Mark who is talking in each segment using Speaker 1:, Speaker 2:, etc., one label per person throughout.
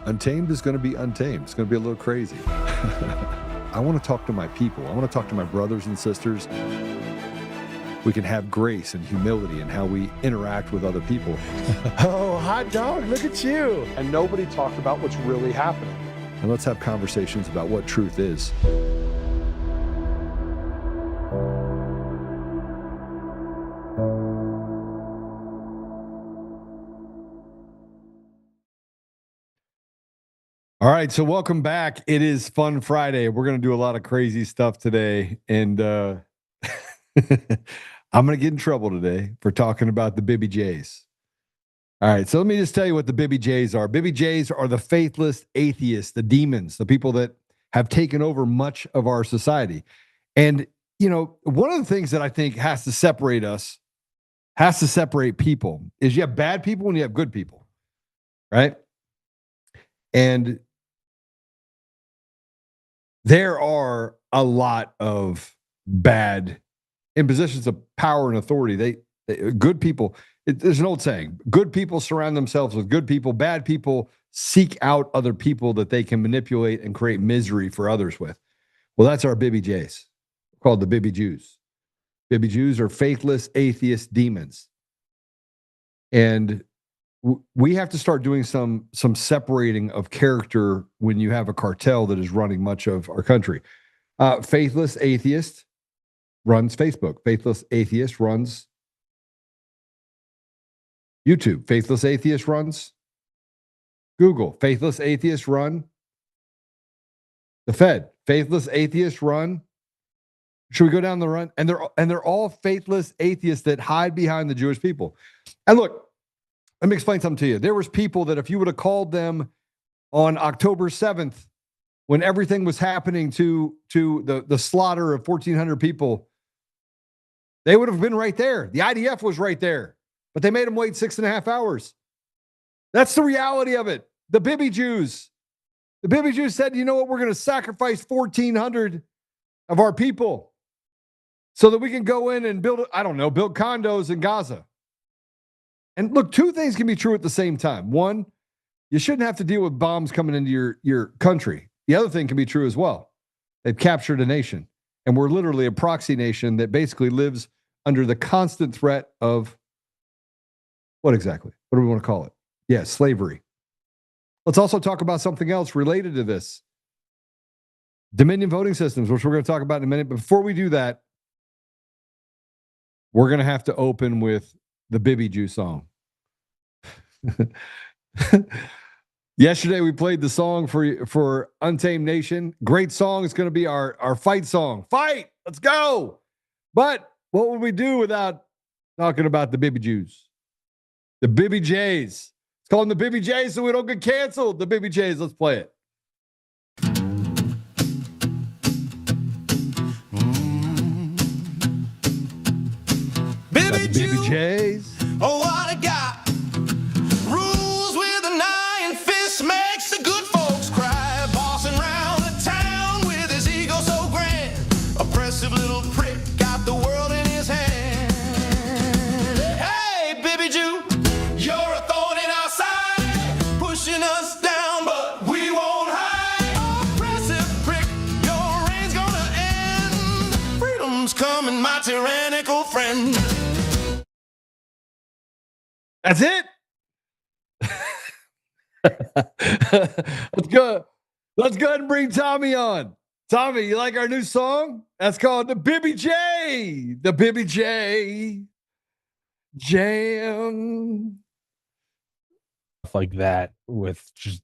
Speaker 1: Untamed is going to be untamed. It's going to be a little crazy. I want to talk to my people. I want to talk to my brothers and sisters. We can have grace and humility in how we interact with other people.
Speaker 2: Oh, hot dog, look at you.
Speaker 3: And nobody talked about what's really happening.
Speaker 1: And let's have conversations about what truth is. All right, so welcome back. It is Fun Friday. We're going to do a lot of crazy stuff today. And I'm going to get in trouble today for talking about the Bibby Jays. All right, so let me just tell you what the Bibby Jays are. Bibby Jays are the faithless atheists, the demons, the people that have taken over much of our society. And, you know, one of the things that I think has to separate us, has to separate people, is you have bad people and you have good people, right? And there are a lot of bad in positions of power and authority. They good people. There's an old saying: good people surround themselves with good people. Bad people seek out other people that they can manipulate and create misery for others with. Well, that's our Bibby Jays, called the Bibby Jews. Bibby Jews are faithless atheist demons, and we have to start doing some separating of character when you have a cartel that is running much of our country. Faithless atheist runs Facebook. Faithless atheist runs YouTube. Faithless atheist runs Google. Faithless atheists run the Fed. Faithless atheists run. Should we go down the run? And they're all faithless atheists that hide behind the Jewish people. And look, let me explain something to you. There was people that if you would have called them on October 7th, when everything was happening to the slaughter of 1,400 people, they would have been right there. The IDF was right there, but they made them wait 6.5 hours. That's the reality of it. The Bibby Jews said, you know what? We're going to sacrifice 1,400 of our people so that we can go in and build condos in Gaza. And look, two things can be true at the same time. One, you shouldn't have to deal with bombs coming into your country. The other thing can be true as well. They've captured a nation, and we're literally a proxy nation that basically lives under the constant threat of what exactly? What do we want to call it? Yeah, slavery. Let's also talk about something else related to this. Dominion voting systems, which we're going to talk about in a minute. But before we do that, we're going to have to open with the Bibby Jew song. Yesterday we played the song for Untamed Nation. Great song. It's going to be our fight song. Fight! Let's go! But what would we do without talking about the Bibby Jews? The Bibby Jays. Let's call them the Bibby Jays so we don't get canceled. The Bibby Jays. Let's play it. Bibby Jays.
Speaker 4: Oh, what a guy. Rules with an iron fist, makes the good folks cry. Bossing round the town with his ego so grand. Oppressive little prick, got the world in his hand. Hey, Bibby Jew, you're a thorn in our side, pushing us down, but we won't hide. Oppressive prick, your reign's gonna end. Freedom's coming, my tyrannical friend.
Speaker 1: That's it. Let's go. Let's go ahead and bring Tommy on. Tommy, you like our new song? That's called the Bibby J. The Bibby J. Jam.
Speaker 2: Like that with just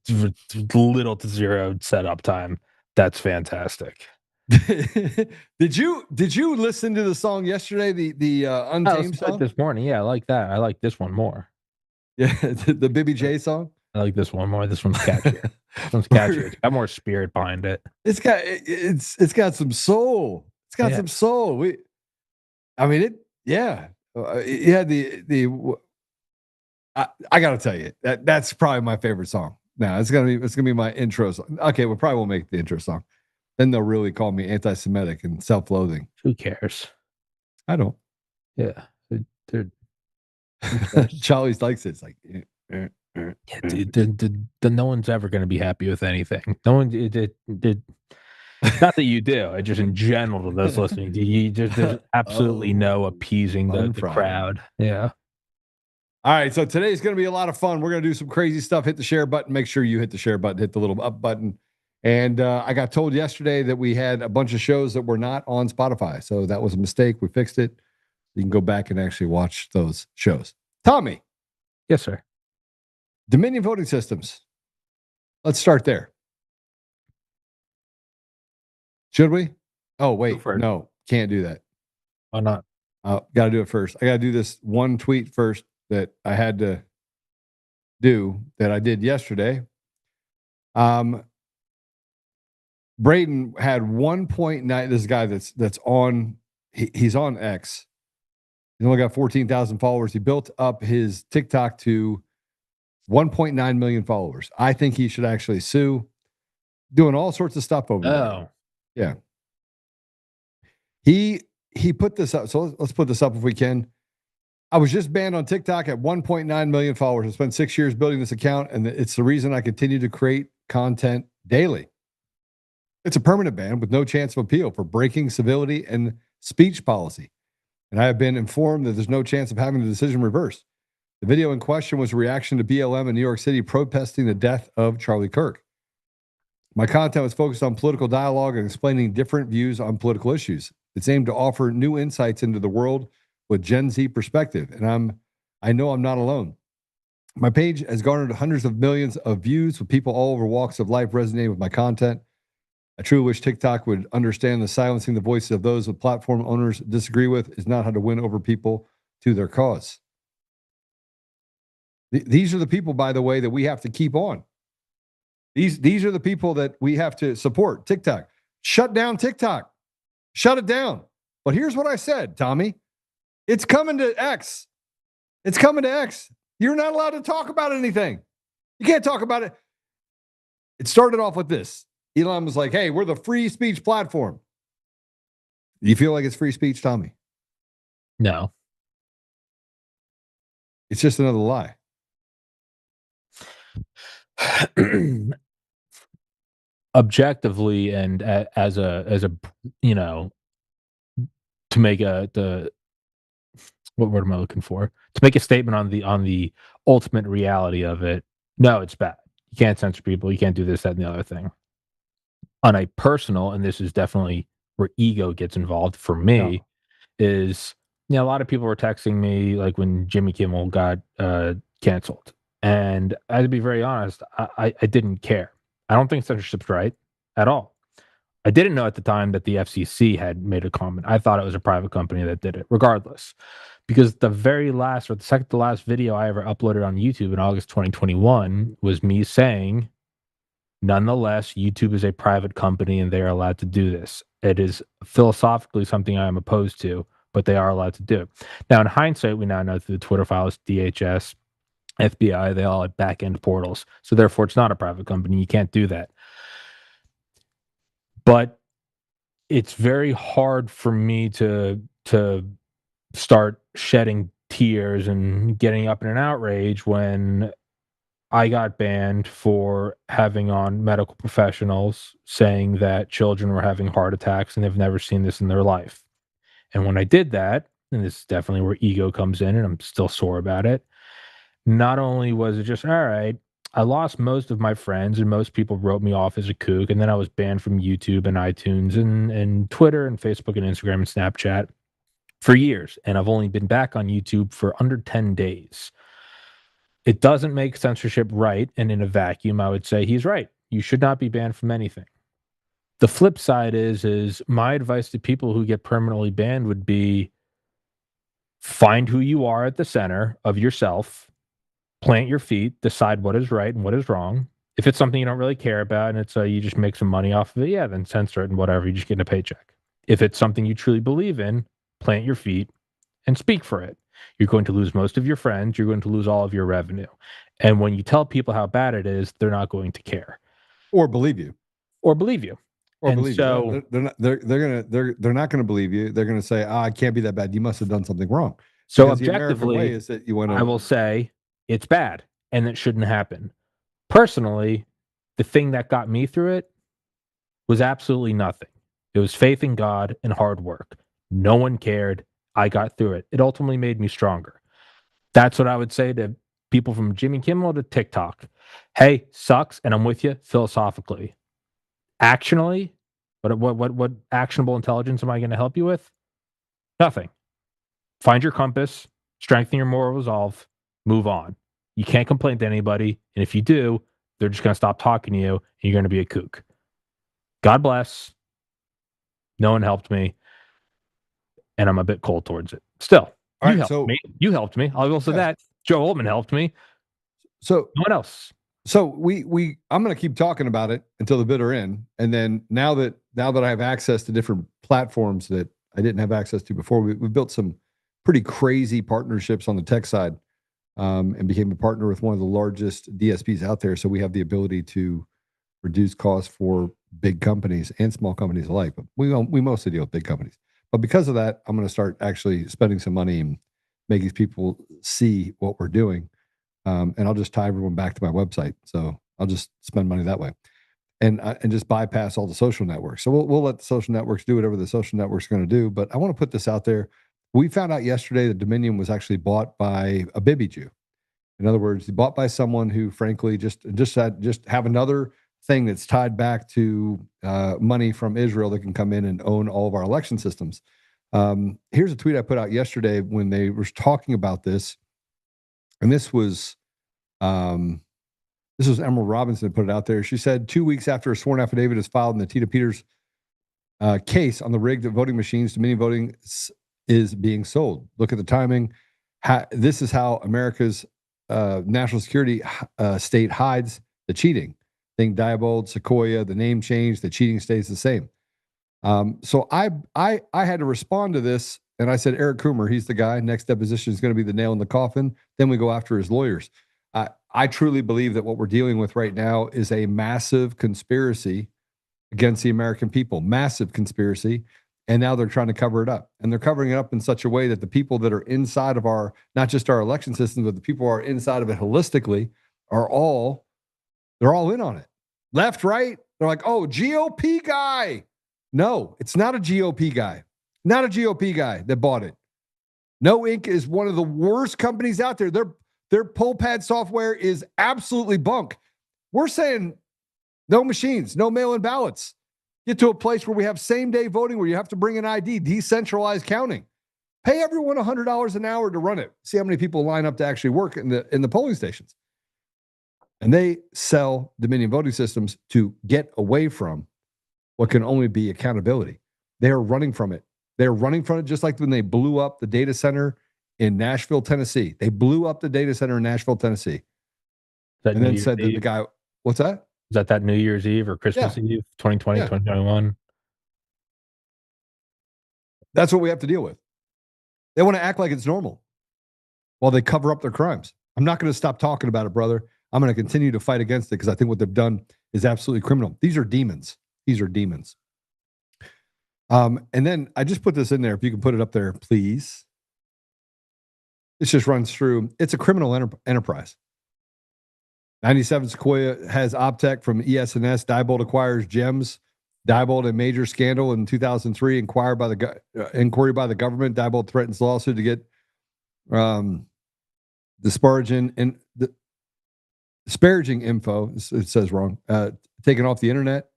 Speaker 2: little to zero setup time. That's fantastic.
Speaker 1: Did you listen to the song yesterday? The Untamed song
Speaker 2: this morning. Yeah, I like that. I like this one more.
Speaker 1: Yeah, the Bibby J song.
Speaker 2: I like this one more. This one's catchier. This one's catchier. It's got more spirit behind it.
Speaker 1: It's got some soul. It's got some soul. It had I gotta tell you that's probably my favorite song. Now it's gonna be my intro song. Okay, we probably won't make the intro song. Then they'll really call me anti-Semitic and self-loathing.
Speaker 2: Who cares?
Speaker 1: I don't.
Speaker 2: Yeah, dude.
Speaker 1: Charlie likes it. It's like,
Speaker 2: Yeah, dude, no one's ever going to be happy with anything. No one, not that you do, just in general to those listening. There's absolutely no appeasing the
Speaker 1: unfriend.
Speaker 2: crowd. Yeah.
Speaker 1: All right, so today's going to be a lot of fun. We're going to do some crazy stuff. Hit the share button. Make sure you hit the share button. Hit the little up button. And I got told yesterday that we had a bunch of shows that were not on Spotify. So that was a mistake. We fixed it. You can go back and actually watch those shows. Tommy.
Speaker 2: Yes, sir.
Speaker 1: Dominion voting systems. Let's start there. Should we? Oh, wait. No, can't do that.
Speaker 2: Why not?
Speaker 1: Got to do it first. I got to do this one tweet first that I had to do that I did yesterday. Braden had 1.9. This guy that's on. He's on X. He's only got 14,000 followers. He built up his TikTok to 1.9 million followers. I think he should actually sue. Doing all sorts of stuff over there. Yeah. He put this up. So let's put this up if we can. I was just banned on TikTok at 1.9 million followers. I spent 6 years building this account, and it's the reason I continue to create content daily. It's a permanent ban with no chance of appeal for breaking civility and speech policy. And I have been informed that there's no chance of having the decision reversed. The video in question was a reaction to BLM in New York City protesting the death of Charlie Kirk. My content was focused on political dialogue and explaining different views on political issues. It's aimed to offer new insights into the world with Gen Z perspective. And I know I'm not alone. My page has garnered hundreds of millions of views with people all over walks of life resonating with my content. I truly wish TikTok would understand that silencing the voices of those with platform owners disagree with is not how to win over people to their cause. These are the people, by the way, that we have to keep on. These are the people that we have to support. TikTok. Shut down TikTok. Shut it down. But here's what I said, Tommy. It's coming to X. It's coming to X. You're not allowed to talk about anything. You can't talk about it. It started off with this. Elon was like, hey, we're the free speech platform. Do you feel like it's free speech, Tommy?
Speaker 2: No.
Speaker 1: It's just another lie.
Speaker 2: Objectively, and as a to make what word am I looking for? To make a statement on the ultimate reality of it. No, it's bad. You can't censor people. You can't do this, that, and the other thing. On a personal, and this is definitely where ego gets involved for me, is a lot of people were texting me like when Jimmy Kimmel got canceled. And I, to be very honest, I didn't care. I don't think censorship's right at all. I didn't know at the time that the FCC had made a comment. I thought it was a private company that did it, regardless. Because the very last, or the second to last video I ever uploaded on YouTube in August 2021 was me saying, nonetheless, YouTube is a private company and they are allowed to do this. It is philosophically something I am opposed to, but they are allowed to do. Now, in hindsight, we now know through the Twitter files, DHS, FBI, they all have back-end portals. So therefore, it's not a private company. You can't do that. But it's very hard for me to start shedding tears and getting up in an outrage when I got banned for having on medical professionals saying that children were having heart attacks and they've never seen this in their life. And when I did that, and this is definitely where ego comes in, and I'm still sore about it, not only was it just, all right, I lost most of my friends and most people wrote me off as a kook, and then I was banned from YouTube and iTunes and Twitter and Facebook and Instagram and Snapchat for years. And I've only been back on YouTube for under 10 days. It doesn't make censorship right, and in a vacuum, I would say he's right. You should not be banned from anything. The flip side is my advice to people who get permanently banned would be find who you are at the center of yourself, plant your feet, decide what is right and what is wrong. If it's something you don't really care about and it's you just make some money off of it, yeah, then censor it and whatever, you just get a paycheck. If it's something you truly believe in, plant your feet and speak for it. You're going to lose most of your friends. You're going to lose all of your revenue. And when you tell people how bad it is, they're not going to care.
Speaker 1: Or believe you.
Speaker 2: Or believe you.
Speaker 1: Or
Speaker 2: and
Speaker 1: believe
Speaker 2: so,
Speaker 1: you. They're not going to believe you. They're going to say, "I can't be that bad. You must have done something wrong."
Speaker 2: So
Speaker 1: because
Speaker 2: objectively,
Speaker 1: the way is that you want to,
Speaker 2: I will say it's bad. and it shouldn't happen. Personally, the thing that got me through it was absolutely nothing. It was faith in God and hard work. No one cared. I got through it. It ultimately made me stronger. That's what I would say to people from Jimmy Kimmel to TikTok. Hey, sucks, and I'm with you philosophically. Actionally, what actionable intelligence am I going to help you with? Nothing. Find your compass, strengthen your moral resolve, move on. You can't complain to anybody, and if you do, they're just going to stop talking to you, and you're going to be a kook. God bless. No one helped me, and I'm a bit cold towards it. Still,
Speaker 1: All right,
Speaker 2: helped me. You helped me. I'll say that. Joe Oltmann helped me.
Speaker 1: So
Speaker 2: no one else.
Speaker 1: So I'm going to keep talking about it until the bitter end, and then now that I have access to different platforms that I didn't have access to before, we've built some pretty crazy partnerships on the tech side, and became a partner with one of the largest DSPs out there. So we have the ability to reduce costs for big companies and small companies alike. But we mostly deal with big companies. But because of that, I'm going to start actually spending some money and making people see what we're doing. And I'll just tie everyone back to my website. So I'll just spend money that way, and just bypass all the social networks. So we'll let the social networks do whatever the social networks are going to do. But I want to put this out there. We found out yesterday that Dominion was actually bought by a Bibi Jew. In other words, bought by someone who, frankly, just have another thing that's tied back to money from Israel that can come in and own all of our election systems. Here's a tweet I put out yesterday when they were talking about this. And this was Emerald Robinson put it out there. She said 2 weeks after a sworn affidavit is filed in the Tita Peters case on the rigged voting machines, Dominion voting is being sold. Look at the timing. This is how America's national security state hides the cheating. Think Diebold, Sequoia, the name change, the cheating stays the same. So I had to respond to this. And I said, Eric Coomer, he's the guy. Next deposition is going to be the nail in the coffin. Then we go after his lawyers. I truly believe that what we're dealing with right now is a massive conspiracy against the American people, massive conspiracy. And now they're trying to cover it up. And they're covering it up in such a way that the people that are inside of not just our election system, but the people who are inside of it holistically they're all in on it. Left, right. They're like, oh, GOP guy. No, it's not a GOP guy. Not a GOP guy that bought it. KNOWiNK is one of the worst companies out there. Their poll pad software is absolutely bunk. We're saying no machines, no mail-in ballots. Get to a place where we have same-day voting where you have to bring an ID, decentralized counting. Pay everyone $100 an hour to run it. See how many people line up to actually work in the polling stations. And they sell Dominion voting systems to get away from what can only be accountability. They are running from it. They're running from it just like when they blew up the data center in Nashville, Tennessee. They blew up the data center in Nashville, Tennessee. And then said that the guy, what's that?
Speaker 2: Is that New Year's Eve or Christmas Eve, 2020, 2021?
Speaker 1: That's what we have to deal with. They want to act like it's normal while they cover up their crimes. I'm not going to stop talking about it, brother. I'm going to continue to fight against it because I think what they've done is absolutely criminal. These are demons. These are demons. And then I just put this in there. If you can put it up there, please. This just runs through. It's a criminal enterprise. 97 Sequoia has Optech from ES&S. Diebold acquires Gems. Diebold, a major scandal in 2003, inquiry by the government. Diebold threatens lawsuit to get disparaging info. It says wrong. Taken off the internet.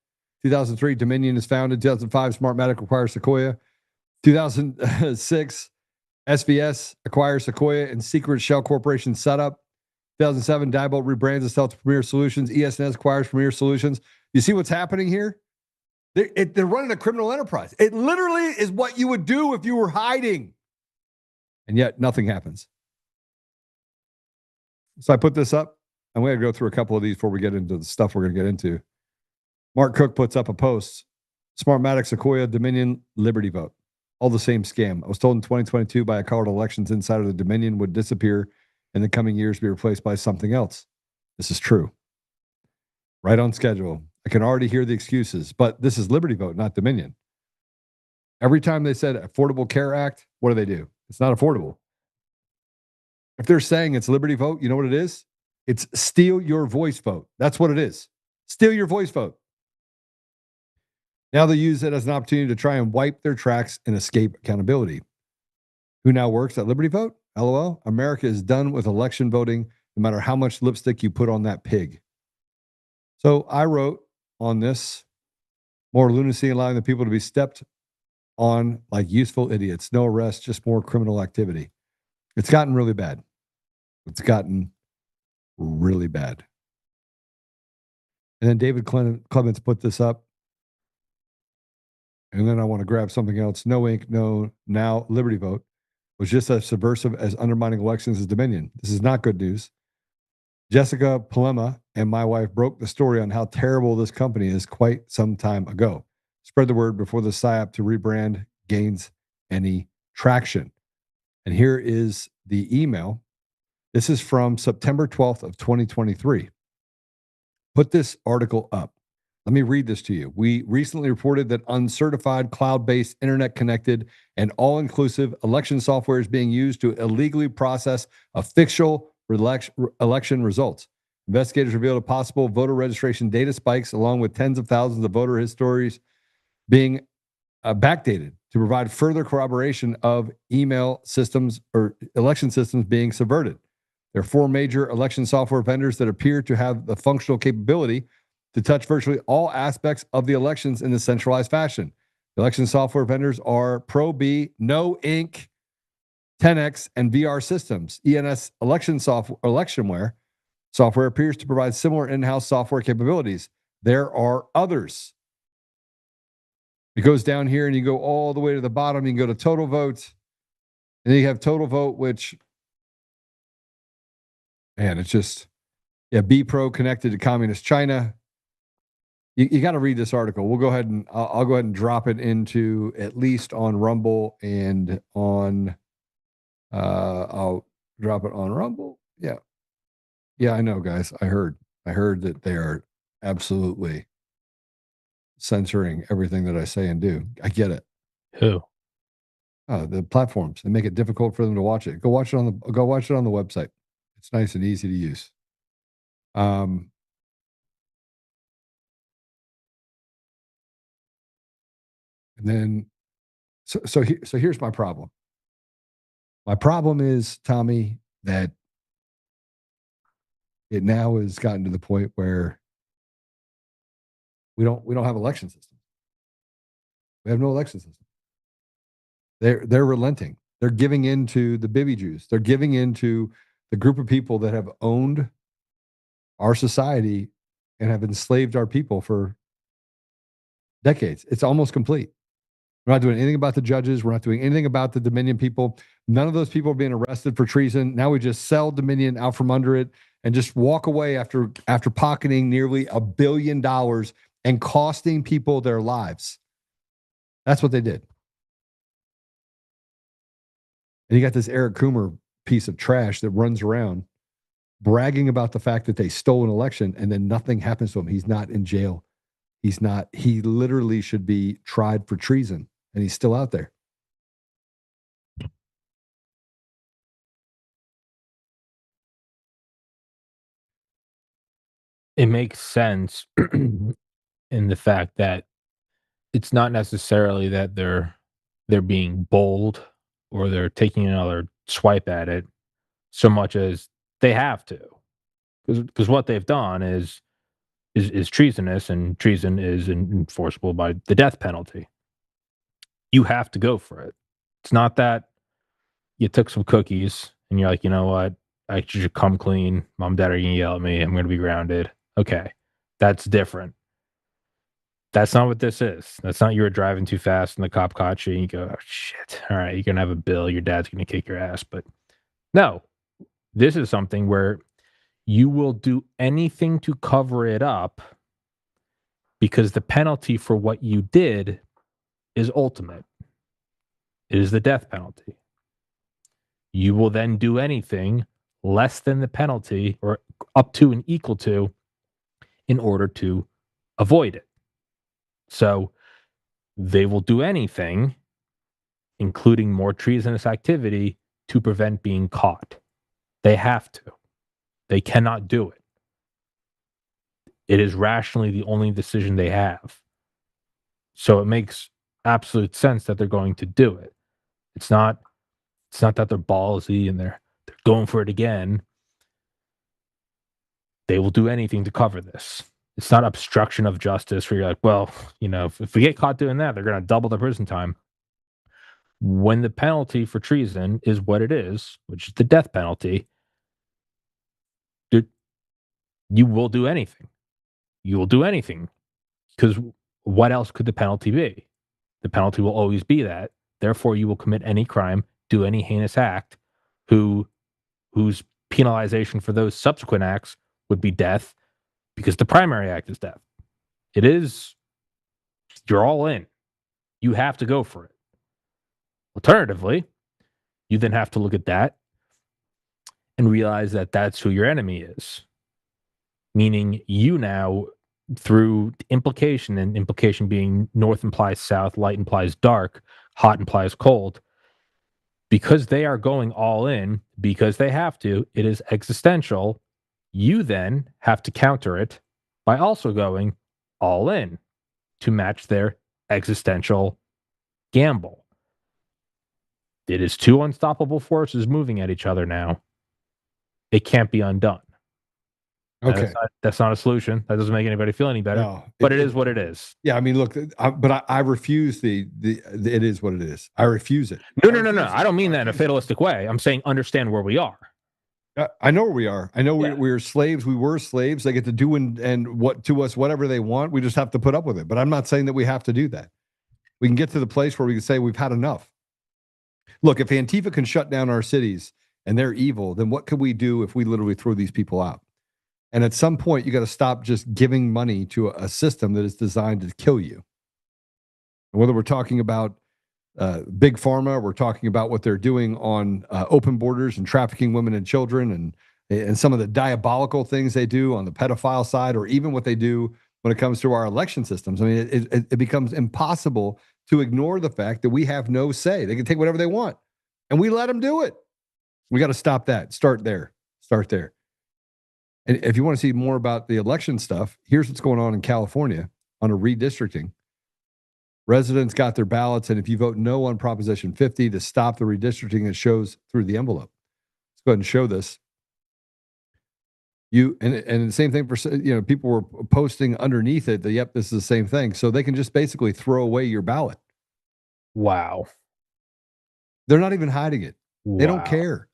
Speaker 1: 2003, Dominion is founded. 2005, Smartmatic acquires Sequoia. 2006, SVS acquires Sequoia and Secret Shell Corporation setup. 2007, Diebold rebrands itself to Premier Solutions. ES&S acquires Premier Solutions. You see what's happening here? They're running a criminal enterprise. It literally is what you would do if you were hiding. And yet nothing happens. So I put this up. I'm going to go through a couple of these before we get into the stuff we're going to get into. Mark Cook puts up a post. Smartmatic-Sequoia-Dominion-Liberty Vote. All the same scam. I was told in 2022 by a colored elections insider the Dominion would disappear in the coming years, be replaced by something else. This is true. Right on schedule. I can already hear the excuses, but this is Liberty Vote, not Dominion. Every time they said Affordable Care Act, what do? It's not affordable. If they're saying it's Liberty Vote, you know what it is? It's steal your voice vote. That's what it is. Steal your voice vote. Now they use it as an opportunity to try and wipe their tracks and escape accountability. Who now works at Liberty Vote? LOL. America is done with election voting, no matter how much lipstick you put on that pig. So I wrote on this, more lunacy, allowing the people to be stepped on like useful idiots. No arrest, just more criminal activity. It's gotten really bad. It's gotten really bad. And then David Clements put this up. And then I want to grab something else. KNOWiNK, no, now Liberty Vote was just as subversive as undermining elections as Dominion. This is not good news. Jessica Palema and my wife broke the story on how terrible this company is quite some time ago. Spread the word before the PSYOP to rebrand gains any traction. And here is the email. This is from September 12th of 2023. Put this article up. Let me read this to you. We recently reported that uncertified, cloud-based, internet-connected, and all-inclusive election software is being used to illegally process official election results. Investigators revealed a possible voter registration data spikes, along with tens of thousands of voter histories being backdated to provide further corroboration of email systems or election systems being subverted. There are 4 major election software vendors that appear to have the functional capability to touch virtually all aspects of the elections in a centralized fashion. The election software vendors are ProB, KNOWiNK, 10X, and VR Systems. ENS electionware software appears to provide similar in-house software capabilities. There are others. It goes down here and you go all the way to the bottom. You can go to Total Vote. And then you have Total Vote, which, man, it's just, BPro connected to communist China. You got to read this article. We'll go ahead and I'll go ahead and drop it into at least on Rumble and on, I'll drop it on Rumble. Yeah. Yeah, I know, guys. I heard that they are absolutely censoring everything that I say and do. I get it.
Speaker 2: Who?
Speaker 1: The platforms. They make it difficult for them to watch it. Go watch it on the website. It's nice and easy to use. And then, so here's my problem. My problem is, Tommy, that it now has gotten to the point where we don't have election systems. We have no election system. They're relenting. They're giving in to the Bibi Jews. They're giving in to the group of people that have owned our society and have enslaved our people for decades. It's almost complete. We're not doing anything about the judges. We're not doing anything about the Dominion people. None of those people are being arrested for treason. Now we just sell Dominion out from under it and just walk away after pocketing nearly $1 billion and costing people their lives. That's what they did. And you got this Eric Coomer piece of trash that runs around bragging about the fact that they stole an election and then nothing happens to him. He's not in jail. He literally should be tried for treason, and he's still out there.
Speaker 2: It makes sense in the fact that it's not necessarily that they're being bold or they're taking another swipe at it so much as they have to, because what they've done is treasonous, and treason is enforceable by the death penalty. You have to go for it. It's not that you took some cookies and you're like, you know what, I should come clean. Mom and dad are gonna yell at me. I'm gonna be grounded. Okay, that's different. That's not what this is. That's not you were driving too fast and the cop caught you and you go, oh, shit. All right, you're going to have a bill. Your dad's going to kick your ass. But no, this is something where you will do anything to cover it up because the penalty for what you did is ultimate. It is the death penalty. You will then do anything less than the penalty or up to and equal to in order to avoid it. So they will do anything, including more treasonous activity, to prevent being caught. They have to. They cannot do it. It is rationally the only decision they have. So it makes absolute sense that they're going to do it. It's not that they're ballsy and they're going for it again. They will do anything to cover this. It's not obstruction of justice where you're like, well, if we get caught doing that, they're going to double the prison time. When the penalty for treason is what it is, which is the death penalty, dude, you will do anything. You will do anything. Because what else could the penalty be? The penalty will always be that. Therefore, you will commit any crime, do any heinous act, whose penalization for those subsequent acts would be death, because the primary act is death. It is, you're all in. You have to go for it. Alternatively, you then have to look at that and realize that that's who your enemy is. Meaning you now, through implication, and implication being north implies south, light implies dark, hot implies cold, because they are going all in, because they have to, it is existential. You then have to counter it by also going all in to match their existential gamble. It is two unstoppable forces moving at each other now. It can't be undone.
Speaker 1: Okay.
Speaker 2: That's not a solution. That doesn't make anybody feel any better.
Speaker 1: No,
Speaker 2: but it is what it is.
Speaker 1: Yeah, I mean, look, but I refuse the it is what it is. I refuse it.
Speaker 2: No. I don't mean that in a fatalistic way. I'm saying understand where we are.
Speaker 1: I know where we are. I know we're slaves. We were slaves. They get to do and what to us whatever they want. We just have to put up with it. But I'm not saying that we have to do that. We can get to the place where we can say we've had enough. Look, if Antifa can shut down our cities and they're evil, then what could we do if we literally throw these people out? And at some point, you got to stop just giving money to a system that is designed to kill you. And whether we're talking about big pharma, we're talking about what they're doing on open borders and trafficking women and children, and some of the diabolical things they do on the pedophile side, or even what they do when it comes to our election systems. I mean, it becomes impossible to ignore the fact that we have no say. They can take whatever they want, and we let them do it. We got to stop that. Start there. And if you want to see more about the election stuff, here's what's going on in California on a redistricting. Residents got their ballots, and if you vote no on Proposition 50 to stop the redistricting, it shows through the envelope. Let's go ahead and show this. And the same thing for, people were posting underneath it that, yep, this is the same thing. So they can just basically throw away your ballot.
Speaker 2: Wow.
Speaker 1: They're not even hiding it.
Speaker 2: Wow.
Speaker 1: They don't care.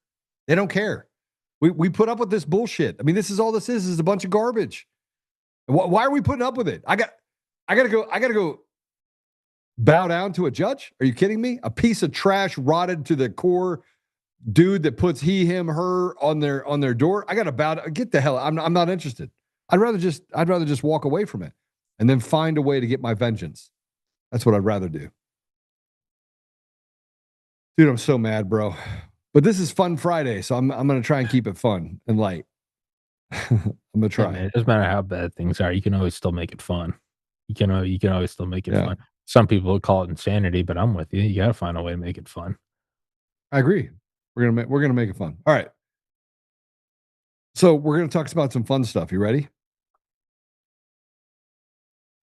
Speaker 1: They don't care. We put up with this bullshit. I mean, this is all this is a bunch of garbage. Why are we putting up with it? I gotta go bow down to a judge? Are you kidding me? A piece of trash, rotted to the core dude that puts he, him, her on their door. I gotta bow down. Get the hell. I'm not interested. I'd rather just walk away from it and then find a way to get my vengeance. That's what I'd rather do. Dude, I'm so mad, bro. But this is Fun Friday, so I'm going to try and keep it fun and light. I'm going to try.
Speaker 2: Yeah, man, it doesn't matter how bad things are. You can always still make it fun. You can always still make it fun. Some people would call it insanity, but I'm with you. You got to find a way to make it fun.
Speaker 1: I agree. We're gonna make it fun. All right. So we're going to talk about some fun stuff. You ready?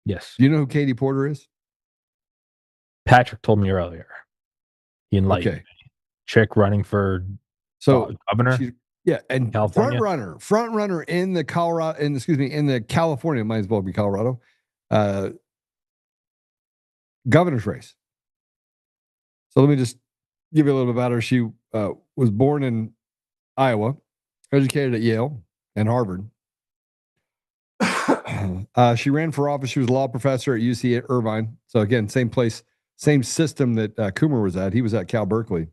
Speaker 2: Yes.
Speaker 1: Do you know who Katy Porter is?
Speaker 2: Patrick told me earlier. He enlightened me. Chick running for governor.
Speaker 1: And
Speaker 2: California?
Speaker 1: front runner in the California, might as well be Colorado, governor's race. So let me just give you a little bit about her. She was born in Iowa, educated at Yale and Harvard. She ran for office. She was a law professor at UC Irvine. So again, same place, same system that Coomer was at. He was at Cal Berkeley.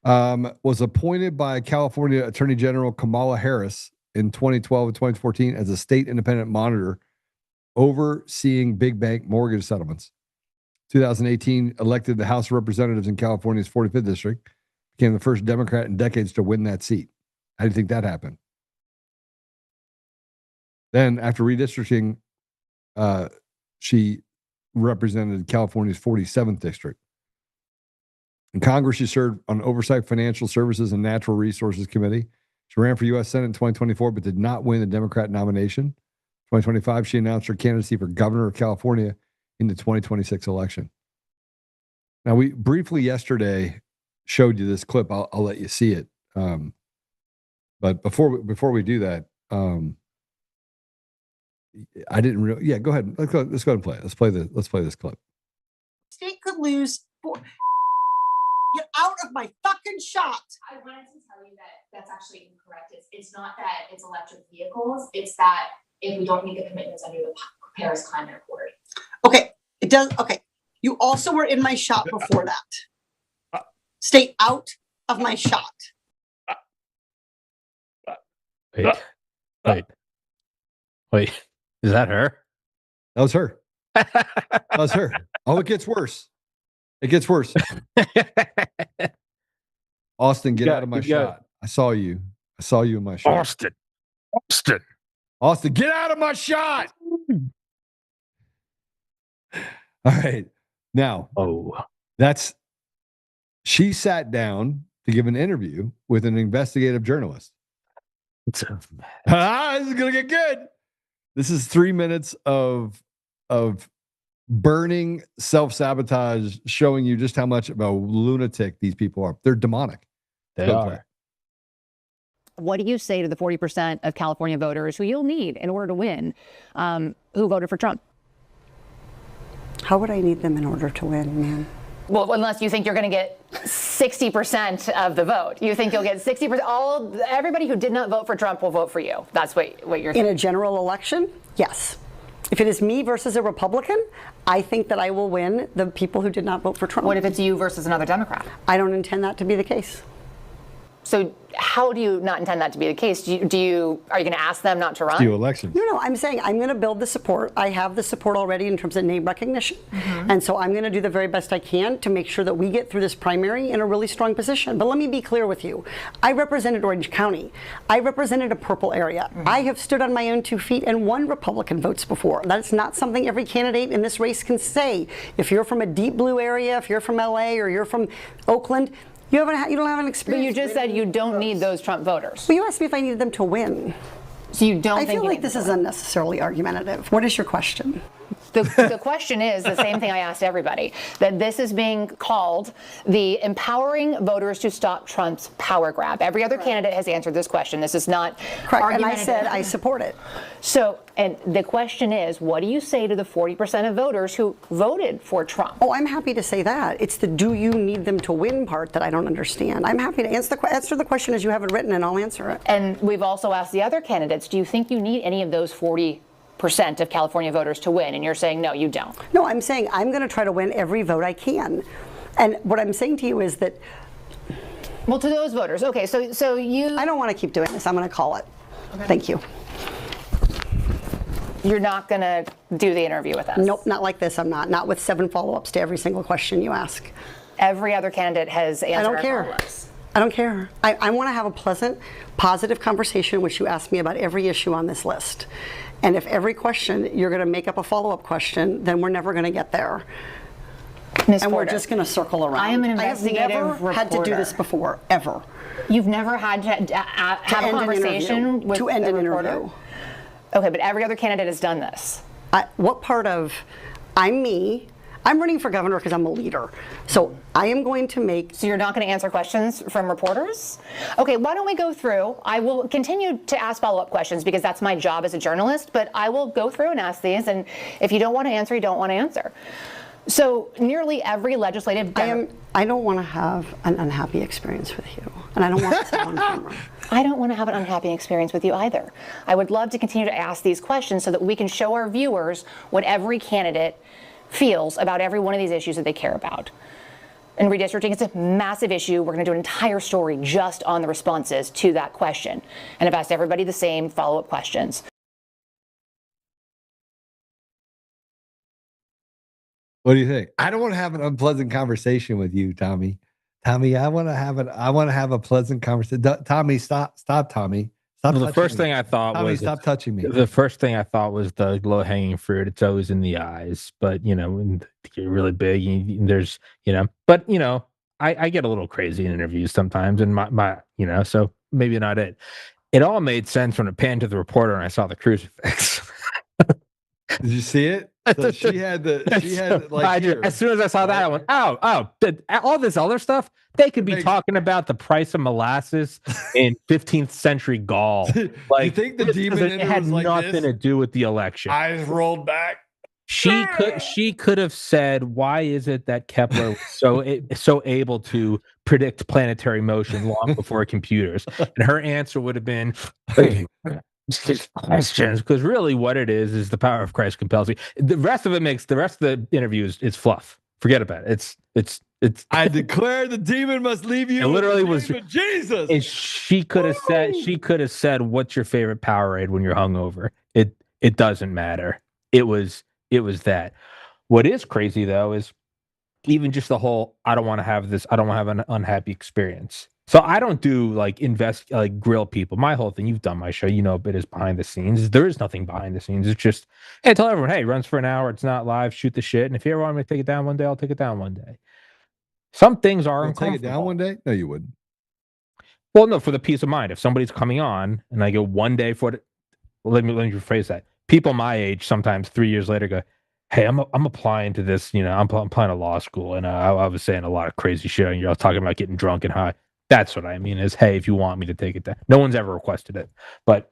Speaker 1: Was appointed by California Attorney General Kamala Harris in 2012 and 2014 as a state independent monitor overseeing big bank mortgage settlements. 2018, elected the House of Representatives in California's 45th district, became the first Democrat in decades to win that seat. How do you think that happened? Then, after redistricting, she represented California's 47th district. In Congress, she served on Oversight Financial Services and Natural Resources Committee. She ran for U.S. Senate in 2024, but did not win the Democrat nomination. 2025, she announced her candidacy for governor of California in the 2026 election. Now, we briefly yesterday showed you this clip. I'll let you see it. But before we do that, I didn't really. Yeah, go ahead. Let's go ahead and play it. Let's play this clip.
Speaker 5: State could lose. Get out of my fucking shot.
Speaker 6: I wanted to tell you that that's actually incorrect. It's not that it's electric vehicles. It's that if we don't meet the commitments under the Paris Climate Accord.
Speaker 5: Okay, it does. Okay, you also were in my shot before that. Stay out of my shot.
Speaker 2: Wait. Is that her?
Speaker 1: That was her. That was her. Oh, it gets worse. It gets worse. Austin, get out of my shot. I saw you in my shot. Austin, get out of my shot. All right. Now, she sat down to give an interview with an investigative journalist. This is gonna get good. This is 3 minutes of burning self-sabotage, showing you just how much of a lunatic these people are. They're demonic.
Speaker 2: They are.
Speaker 7: What do you say to the 40% of California voters who you'll need in order to win, who voted for Trump?
Speaker 5: How would I need them in order to win, man?
Speaker 7: Well, unless you think you're going to get 60% of the vote. You think you'll get 60%. Everybody who did not vote for Trump will vote for you. That's what you're saying.
Speaker 5: In a general election, yes. If it is me versus a Republican, I think that I will win the people who did not vote for Trump.
Speaker 7: What if it's you versus another Democrat?
Speaker 5: I don't intend that to be the case.
Speaker 7: So how do you not intend that to be the case? Are you going to ask them not to run?
Speaker 1: Do elections.
Speaker 5: No, I'm saying I'm going to build the support. I have the support already in terms of name recognition. And so I'm going to do the very best I can to make sure that we get through this primary in a really strong position. But let me be clear with you. I represented Orange County. I represented a purple area. I have stood on my own 2 feet and won Republican votes before. That's not something every candidate in this race can say. If you're from a deep blue area, if you're from LA or you're from Oakland, you don't have an experience.
Speaker 7: But you just said you don't need those Trump voters.
Speaker 5: Well, you asked me if I needed them to win.
Speaker 7: So you don't think
Speaker 5: I feel like this is unnecessarily argumentative. What is your question?
Speaker 7: The question is the same thing I asked everybody, that this is being called the empowering voters to stop Trump's power grab. Every other candidate has answered this question. This is not
Speaker 5: correct. And I said I support it.
Speaker 7: So, and the question is, what do you say to the 40% of voters who voted for Trump?
Speaker 5: Oh, I'm happy to say that. It's the do you need them to win part that I don't understand. I'm happy to answer the question as you have it written, and I'll answer it.
Speaker 7: And we've also asked the other candidates, do you think you need any of those 40% of California voters to win? And you're saying, no, you don't.
Speaker 5: No, I'm saying I'm going to try to win every vote I can. And what I'm saying to you is that...
Speaker 7: Well, to those voters, okay, so you...
Speaker 5: I don't want to keep doing this. I'm going to call it. Okay. Thank you.
Speaker 7: You're not going to do the interview with us?
Speaker 5: Nope, not like this. I'm not. Not with 7 follow-ups to every single question you ask.
Speaker 7: Every other candidate has answered.
Speaker 5: I don't care. I don't care. I want to have a pleasant, positive conversation in which you ask me about every issue on this list. And if every question you're going to make up a follow-up question, then we're never going to get there.
Speaker 7: Ms.
Speaker 5: And
Speaker 7: Porter,
Speaker 5: we're just going to circle around.
Speaker 7: I am an investigative
Speaker 5: I have never had to do this before, ever.
Speaker 7: You've never had to have a conversation with
Speaker 5: to end
Speaker 7: a
Speaker 5: an
Speaker 7: reporter?
Speaker 5: interview.
Speaker 7: Okay, but every other candidate has done this.
Speaker 5: What part of I'm me? I'm running for governor because I'm a leader. So I am going to make...
Speaker 7: So you're not going to answer questions from reporters? Okay, why don't we go through? I will continue to ask follow-up questions because that's my job as a journalist, but I will go through and ask these, and if you don't want to answer, you don't want to answer. So nearly every legislative...
Speaker 5: I don't want to have an unhappy experience with you, and I don't want to say on camera.
Speaker 7: I don't want to have an unhappy experience with you either. I would love to continue to ask these questions so that we can show our viewers what every candidate feels about every one of these issues that they care about. And redistricting is a massive issue. We're going to do an entire story just on the responses to that question. And I've asked everybody the same follow-up questions.
Speaker 1: What do you think? I don't want to have an unpleasant conversation with you, Tommy. Tommy, I want to have a pleasant conversation. Tommy, stop, Tommy. Stop.
Speaker 2: Well, the first thing I thought
Speaker 1: Tommy,
Speaker 2: was
Speaker 1: stop touching me.
Speaker 2: The first thing I thought was the low-hanging fruit. It's always in the eyes, but when you're really big, there's but I get a little crazy in interviews sometimes, and my so maybe not it. It all made sense when it panned to the reporter and I saw the crucifix.
Speaker 1: Did you see it? So she had like here.
Speaker 2: As soon as I saw that, I went, all this other stuff, they could be talking about the price of molasses in 15th century Gaul. Like,
Speaker 1: you think the demon in
Speaker 2: it
Speaker 1: her
Speaker 2: had
Speaker 1: was like
Speaker 2: nothing
Speaker 1: this?
Speaker 2: to do with the election.
Speaker 1: Eyes rolled back.
Speaker 2: She could have said, why is it that Kepler was so able to predict planetary motion long before computers? And her answer would have been, questions, because really what it is the power of Christ compels you. The rest of the interview is fluff. Forget about it. It's
Speaker 1: I declare the demon must leave you.
Speaker 2: It literally was
Speaker 1: Jesus.
Speaker 2: And she could have said, what's your favorite Powerade when you're hungover? It doesn't matter. It was that. What is crazy though is even just the whole, I don't want to have an unhappy experience. So I don't do grill people. My whole thing, you've done my show, a bit is behind the scenes. There is nothing behind the scenes. It's just, hey, tell everyone, hey, it runs for an hour. It's not live. Shoot the shit. And if you ever want me to take it down one day, I'll take it down one day. Some things are uncomfortable.
Speaker 1: Take it down one day? No, you wouldn't.
Speaker 2: Well, no, for the peace of mind. If somebody's coming on and I go one day for it, let me rephrase that. People my age sometimes 3 years later go, hey, I'm applying to this, I'm applying to law school, and I was saying a lot of crazy shit, and you're talking about getting drunk and high. That's what I mean is, hey, if you want me to take it down. No one's ever requested it, but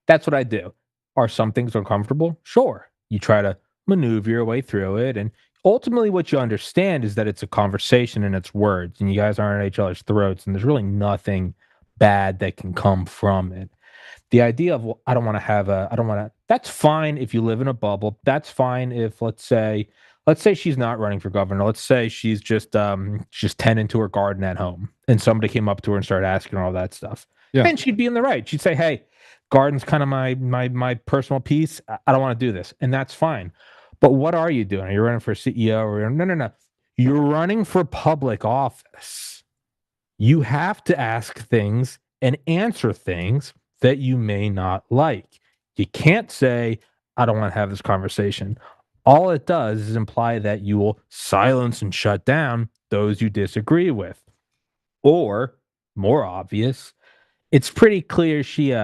Speaker 2: that's what I do. Are some things uncomfortable? Sure. You try to maneuver your way through it, and ultimately what you understand is that it's a conversation and it's words, and you guys aren't at each other's throats, and there's really nothing bad that can come from it. The idea of, well, that's fine if you live in a bubble. That's fine if, let's say she's not running for governor. Let's say she's just tending to her garden at home and somebody came up to her and started asking her all that stuff. Yeah. And she'd be in the right. She'd say, hey, garden's kind of my personal piece. I don't want to do this. And that's fine. But what are you doing? Are you running for CEO or no. You're running for public office. You have to ask things and answer things that you may not like. You can't say, I don't want to have this conversation. All it does is imply that you will silence and shut down those you disagree with. Or, more obvious, it's pretty clear she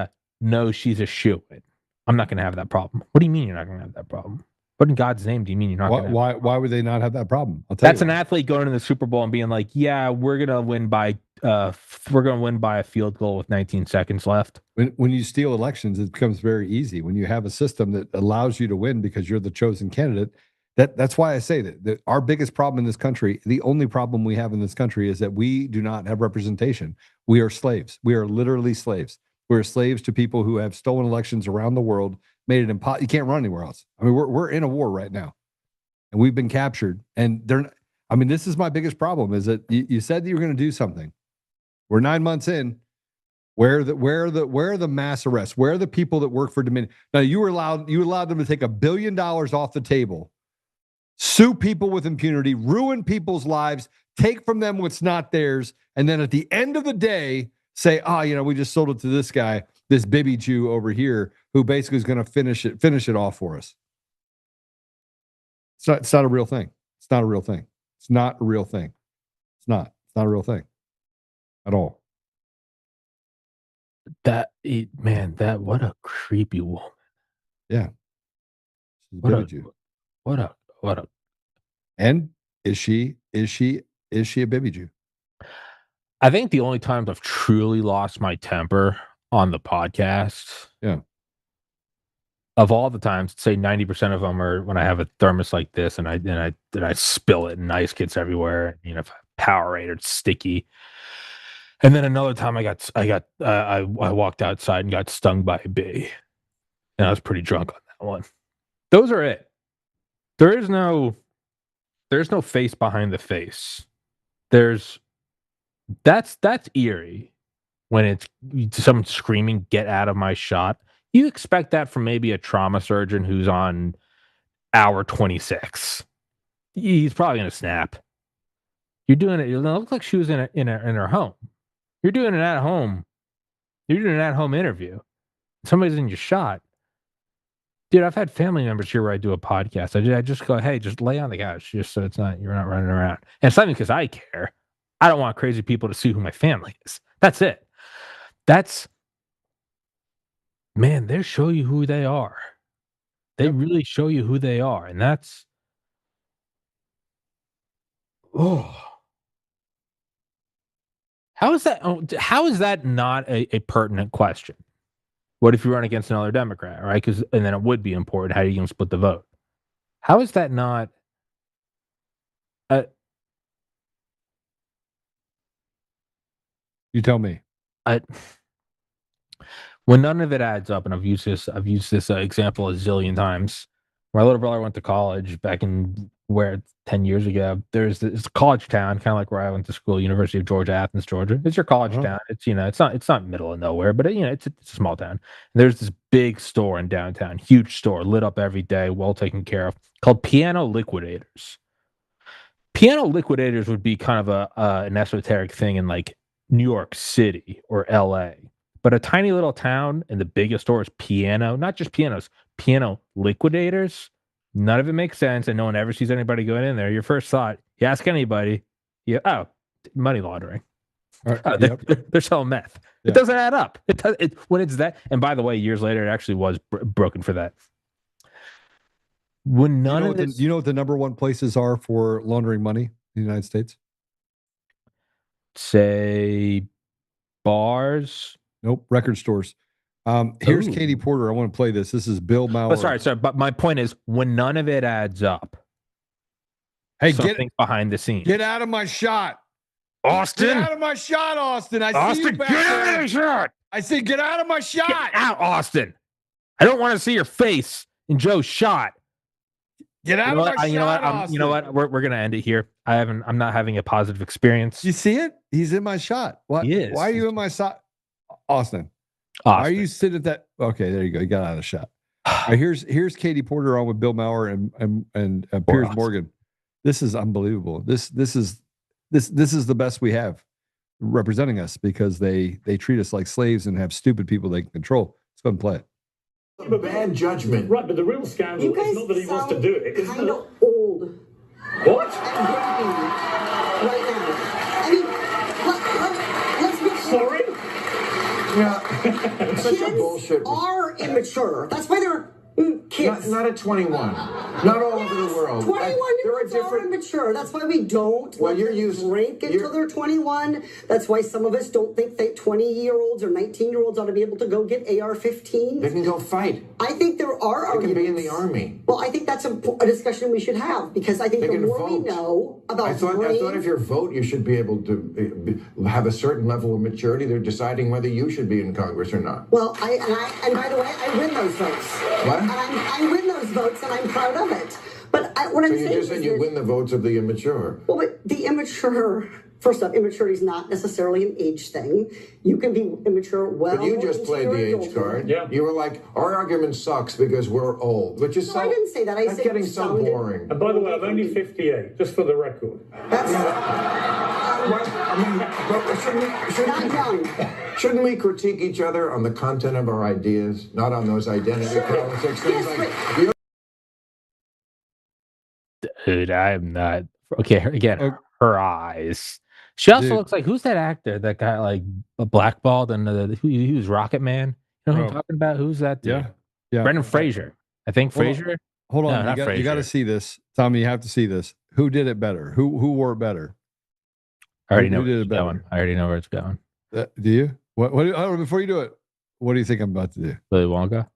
Speaker 2: knows she's a shoo-in. I'm not going to have that problem. What do you mean you're not going to have that problem? What in God's name do you mean you're not going to have
Speaker 1: why would they not have that problem?
Speaker 2: That's an athlete going to the Super Bowl and being like, yeah, we're going to win by a field goal with 19 seconds left.
Speaker 1: When you steal elections, it becomes very easy. When you have a system that allows you to win because you're the chosen candidate, that's why I say that our biggest problem in this country, the only problem we have in this country is that we do not have representation. We are slaves. We are literally slaves. We're slaves to people who have stolen elections around the world, made it impossible. You can't run anywhere else. I mean, we're in a war right now, and we've been captured. And this is my biggest problem: is that you said that you were going to do something. We're 9 months in. Where are the mass arrests? Where are the people that work for Dominion? Now you allowed them to take $1 billion off the table, sue people with impunity, ruin people's lives, take from them what's not theirs, and then at the end of the day say, we just sold it to this guy, this Bibi Jew over here, who basically is going to finish it off for us. It's not a real thing. It's not a real thing. It's not a real thing. It's not a real thing at all.
Speaker 2: What a creepy woman.
Speaker 1: Yeah.
Speaker 2: What a.
Speaker 1: And is she a Bibi Jew?
Speaker 2: I think the only times I've truly lost my temper on the podcast, of all the times, say 90% of them are when I have a thermos like this and I spill it and ice gets everywhere. If I Powerade, it's sticky. And then another time I walked outside and got stung by a bee, and I was pretty drunk on that one. Those are it. There's no face behind the face. That's eerie when it's someone screaming, "Get out of my shot." You expect that from maybe a trauma surgeon who's on hour 26. He's probably going to snap. You're doing it. It looks like she was in her home. You're doing it at home. You're doing an at-home interview. Somebody's in your shot. Dude, I've had family members here where I do a podcast. I just go, hey, just lay on the couch just so you're not running around. And it's not even because I care. I don't want crazy people to see who my family is. That's it. Man, they show you who they are. They really show you who they are. And that's, how is that not a pertinent question? What if you run against another Democrat, right? And then it would be important. How are you going to split the vote? How is that not?
Speaker 1: You tell me.
Speaker 2: When none of it adds up, and I've used this example a zillion times. My little brother went to college back in 10 years ago. There's this college town, kind of like where I went to school, University of Georgia, Athens, Georgia. It's your college town. It's it's not middle of nowhere, but it's a small town. And there's this big store in downtown, huge store, lit up every day, well taken care of, called Piano Liquidators. Piano Liquidators would be kind of an esoteric thing in like New York City or LA. But a tiny little town and the biggest store is piano, not just pianos, Piano Liquidators. None of it makes sense, and no one ever sees anybody going in there. Your first thought, you ask anybody, money laundering. They're selling meth. Yeah. It doesn't add up. When it's that, and by the way, years later, it actually was broken for that. When none of this,
Speaker 1: you know what the number one places are for laundering money in the United States?
Speaker 2: Say bars.
Speaker 1: Nope, record stores. Here's Katy Porter. I want to play this. This is Bill Maher.
Speaker 2: Sorry. But my point is, when none of it adds up,
Speaker 1: hey,
Speaker 2: something behind the scenes.
Speaker 1: Get out of my shot,
Speaker 2: Austin.
Speaker 1: Get out of my shot, Austin. I see you back
Speaker 2: get
Speaker 1: there.
Speaker 2: out of my shot.
Speaker 1: I said, get out of my shot.
Speaker 2: Get out, Austin. I don't want to see your face in Joe's shot.
Speaker 1: Get out of my shot, Austin.
Speaker 2: You know what? We're gonna end it here. I'm not having a positive experience.
Speaker 1: You see it? He's in my shot. What?
Speaker 2: He is.
Speaker 1: Why are you in my shot, Austin? Why are you sitting at that? Okay, there you go. You got out of the shot. All right, here's Katy Porter on with Bill Maher and Piers Morgan. This is unbelievable. This is the best we have representing us because they treat us like slaves and have stupid people they can control. Let's go and play it.
Speaker 8: A bad judgment.
Speaker 9: Right, but the real scandal is not that he wants to do it. It's
Speaker 5: kind of old.
Speaker 9: What?
Speaker 5: Right now. I mean, let's be
Speaker 9: sorry.
Speaker 8: Yeah, it's such a bullshit.
Speaker 5: Are immature. That's why they're kids.
Speaker 8: Not at 21. Not all over the world.
Speaker 5: 21 are immature. That's why we don't let them drink until they're 21. That's why some of us don't think that 20-year-olds or 19-year-olds ought to be able to go get AR-15s.
Speaker 8: They can go fight.
Speaker 5: I think there are arguments.
Speaker 8: They can be in the army.
Speaker 5: Well, I think that's a discussion we should have because I think the more we know about
Speaker 8: I thought if you vote, you should be able to have a certain level of maturity. They're deciding whether you should be in Congress or not.
Speaker 5: Well, and by the way, I win those votes.
Speaker 8: What?
Speaker 5: And I win those votes, and I'm proud of it. But what I'm saying is
Speaker 8: you just said you win the votes of the immature.
Speaker 5: Well, but the immature, first off, immaturity is not necessarily an age thing. You can be immature well.
Speaker 8: But you just played the age card. Yeah. You were like, our argument sucks because we're old, which is
Speaker 5: I didn't say that. I said
Speaker 8: getting so boring.
Speaker 9: And by the way, I'm only 58, just for the record.
Speaker 5: That's
Speaker 8: Shouldn't we critique each other on the content of our ideas, not on those identity politics? Things like
Speaker 2: Dude, I'm not okay. Again, her eyes. She also looks like who's that actor that got like blackballed and he was Rocket Man? You know who I'm talking about? Who's that dude?
Speaker 1: Yeah.
Speaker 2: Brendan Fraser. I think Fraser.
Speaker 1: Hold on, you got to see this, Tommy. You have to see this. Who did it better? Who wore it better?
Speaker 2: I already know where it's going. I already know where it's going.
Speaker 1: Do you? What before you do it, what do you think I'm about to do?
Speaker 2: Willy Wonka?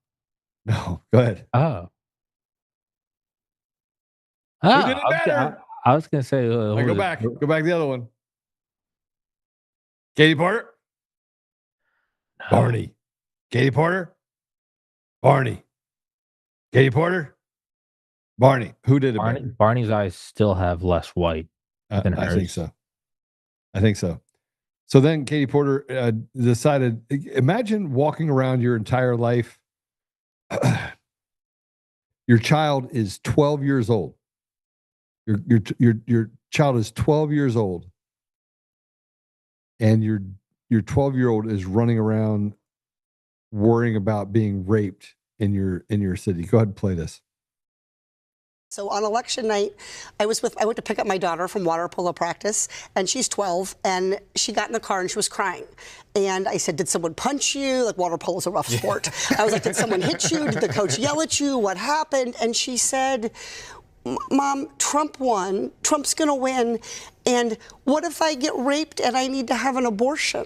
Speaker 1: No, go ahead.
Speaker 2: Oh,
Speaker 1: who did it better?
Speaker 2: I was gonna say.
Speaker 1: Go back to the other one. Katy Porter, Barney. Katy Porter, Barney. Katy Porter, Barney. Who did it better?
Speaker 2: Barney's eyes still have less white than hers.
Speaker 1: I think so. So then Katy Porter decided, imagine walking around your entire life. Your child is 12 years old. Your child is 12 years old. And your 12-year-old is running around worrying about being raped in your city. Go ahead and play this.
Speaker 5: So on election night, I went to pick up my daughter from water polo practice, and she's 12, and she got in the car and she was crying. And I said, did someone punch you? Like, water polo is a rough sport. I was like, did someone hit you? Did the coach yell at you? What happened? And she said, Mom, Trump won. Trump's going to win. And what if I get raped and I need to have an abortion?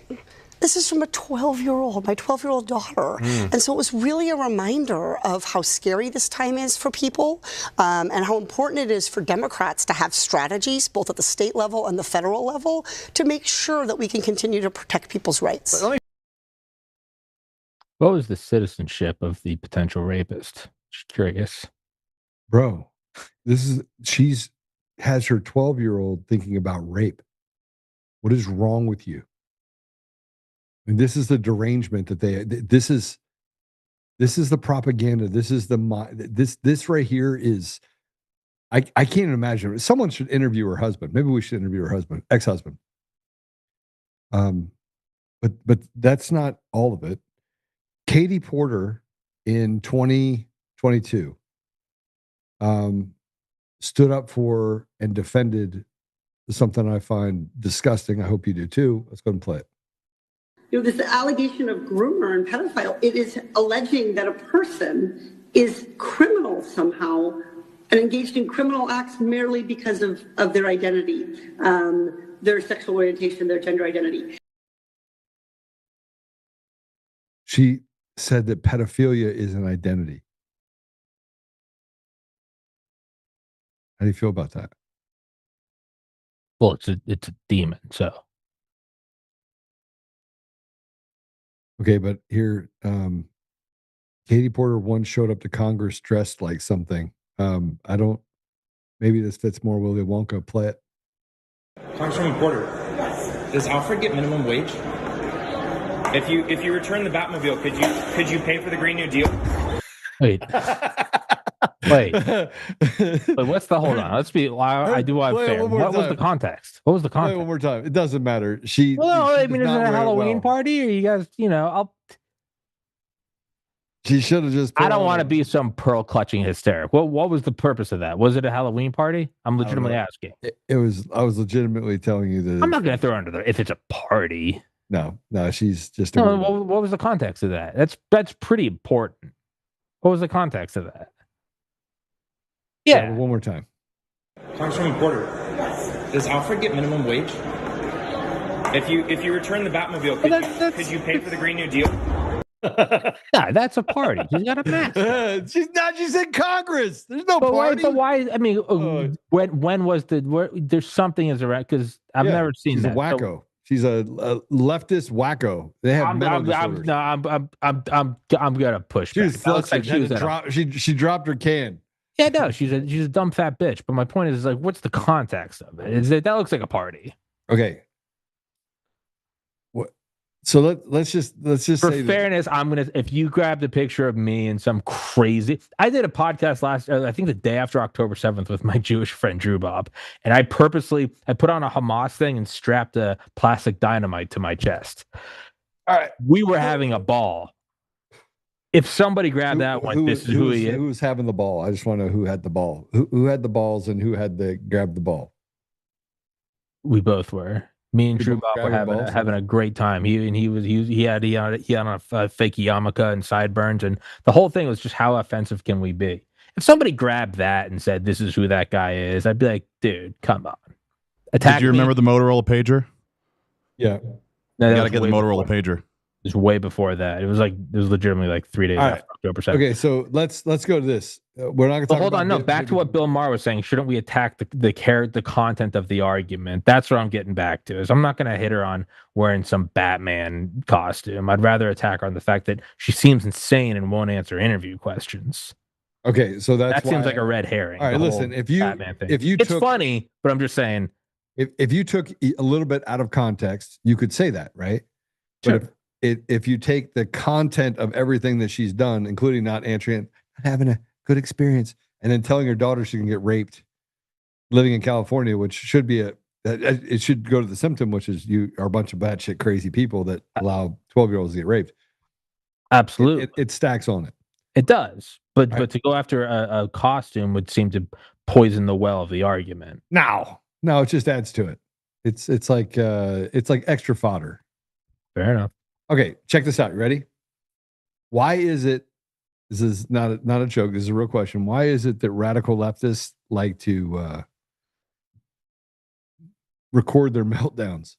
Speaker 5: This is from a 12-year-old, my 12-year-old daughter. And so it was really a reminder of how scary this time is for people, and how important it is for Democrats to have strategies, both at the state level and the federal level, to make sure that we can continue to protect people's rights.
Speaker 2: What was the citizenship of the potential rapist? Just curious.
Speaker 1: Bro, she's has her 12-year-old thinking about rape. What is wrong with you? And this is the derangement that this is the propaganda. This is this right here is, I can't imagine. Someone should interview her husband. Maybe we should interview her husband, ex-husband. But that's not all of it. Katy Porter in 2022 stood up for and defended something I find disgusting. I hope you do too. Let's go and play it.
Speaker 5: This allegation of groomer and pedophile, it is alleging that a person is criminal somehow and engaged in criminal acts merely because of their identity, their sexual orientation, their gender identity.
Speaker 1: She said that pedophilia is an identity. How do you feel about that?
Speaker 2: Well, it's a demon, so.
Speaker 1: Okay, but here, Katy Porter once showed up to Congress dressed like something. Maybe this fits more Willy Wonka. Play it.
Speaker 10: Congresswoman Porter, does Alfred get minimum wage? If you return the Batmobile, could you pay for the Green New Deal?
Speaker 2: Wait. But what's the hold on? Let's be. I do want fair. What was the context? What was the context?
Speaker 1: One more time. It doesn't matter.
Speaker 2: Well, I mean, is it a Halloween party, or you guys?
Speaker 1: She should have just.
Speaker 2: I don't want to be some pearl clutching hysteric. What was the purpose of that? Was it a Halloween party? I'm legitimately asking.
Speaker 1: It was. I was legitimately telling you that.
Speaker 2: I'm not going to throw her under there if it's a party.
Speaker 1: No, she's just.
Speaker 2: No, what was the context of that? That's pretty important. What was the context of that? Yeah.
Speaker 1: One more time.
Speaker 10: Congresswoman Porter, does Alfred get minimum wage? If you return the Batmobile, could you pay for the Green New Deal?
Speaker 2: Nah, that's a party. She's got a mask.
Speaker 1: She's in Congress. There's no party.
Speaker 2: But why? I mean, when was there's something as a because I've never seen
Speaker 1: she's
Speaker 2: that.
Speaker 1: A wacko. So, she's a leftist wacko. They have mental disorders.
Speaker 2: I'm gonna push back.
Speaker 1: That looks like she dropped her can.
Speaker 2: Yeah, no, she's a dumb fat bitch. But my point is like, what's the context of it? Is that looks like a party?
Speaker 1: Okay. What? So let's just
Speaker 2: for
Speaker 1: say
Speaker 2: fairness, if you grabbed a picture of me and some crazy, I did a podcast I think the day after October 7th with my Jewish friend Drew Bob, and I put on a Hamas thing and strapped a plastic dynamite to my chest. All right, we were having a ball. If somebody grabbed that one, this is who he is.
Speaker 1: Who was having the ball? I just want to know who had the ball. Who had the balls and who had the grab the ball?
Speaker 2: We both were. Me and Drew Bob were having a great time. He had on a fake yarmulke and sideburns, and the whole thing was just how offensive can we be? If somebody grabbed that and said this is who that guy is, I'd be like, dude, come on.
Speaker 11: Did you remember the Motorola pager?
Speaker 1: Yeah,
Speaker 11: you got to get the Motorola pager.
Speaker 2: It was way before that. It was legitimately like 3 days after October 7th.
Speaker 1: Okay, so let's go to this. We're not going to talk
Speaker 2: hold on. No, back to what Bill Maher was saying. Shouldn't we attack the content of the argument? That's what I'm getting back to. Is I'm not going to hit her on wearing some Batman costume. I'd rather attack her on the fact that she seems insane and won't answer interview questions.
Speaker 1: Okay, so that
Speaker 2: seems like a red herring.
Speaker 1: All right, listen.
Speaker 2: It's funny, but I'm just saying.
Speaker 1: If you took a little bit out of context, you could say that, right?
Speaker 2: Sure.
Speaker 1: But if you take the content of everything that she's done, including not answering, having a good experience, and then telling her daughter she can get raped, living in California, which should be it should go to the symptom, which is you are a bunch of batshit crazy people that allow 12-year-olds to get raped.
Speaker 2: Absolutely,
Speaker 1: it stacks on it.
Speaker 2: It does, but to go after a costume would seem to poison the well of the argument.
Speaker 1: No, it just adds to it. It's like extra fodder.
Speaker 2: Fair enough.
Speaker 1: Okay, check this out. You ready? Why is it? This is not a joke. This is a real question. Why is it that radical leftists like to record their meltdowns?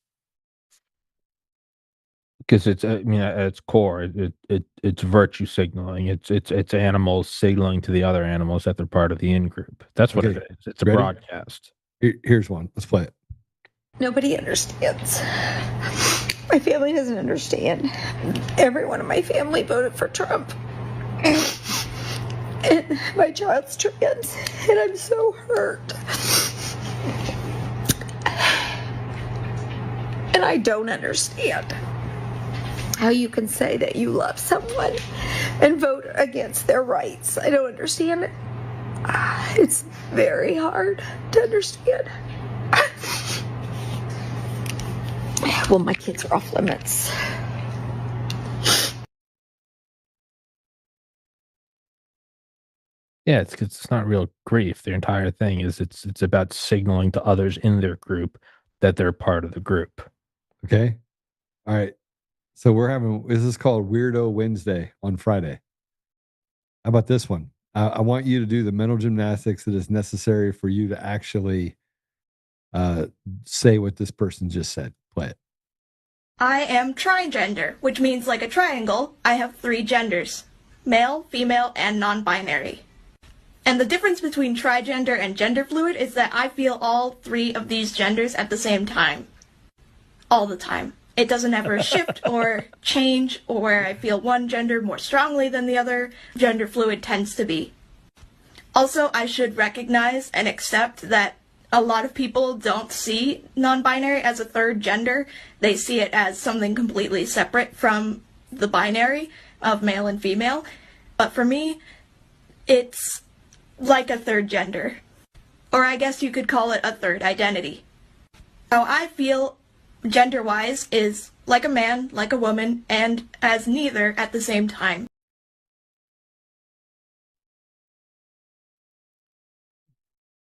Speaker 2: Because it's, I mean, at its core, it's virtue signaling. It's animals signaling to the other animals that they're part of the in-group. That's what it is. It's a broadcast.
Speaker 1: Here's one. Let's play it.
Speaker 12: Nobody understands. My family doesn't understand. Everyone in my family voted for Trump. And my child's trans, and I'm so hurt. And I don't understand how you can say that you love someone and vote against their rights. I don't understand it. It's very hard to understand. Well, my kids are off limits.
Speaker 2: Yeah, it's not real grief. Their entire thing is it's about signaling to others in their group that they're part of the group.
Speaker 1: Okay. All right. So this is called Weirdo Wednesday on Friday. How about this one? I want you to do the mental gymnastics that is necessary for you to actually say what this person just said. Play it.
Speaker 13: I am trigender, which means like a triangle, I have 3 genders: male, female, and non-binary. And the difference between trigender and gender fluid is that I feel all 3 of these genders at the same time. All the time. It doesn't ever shift or change, or I feel one gender more strongly than the other. Gender fluid tends to be. Also, I should recognize and accept that a lot of people don't see non-binary as a 3rd gender. They see it as something completely separate from the binary of male and female. But for me, it's like a 3rd gender. Or I guess you could call it a 3rd identity. How I feel gender-wise is like a man, like a woman, and as neither at the same time.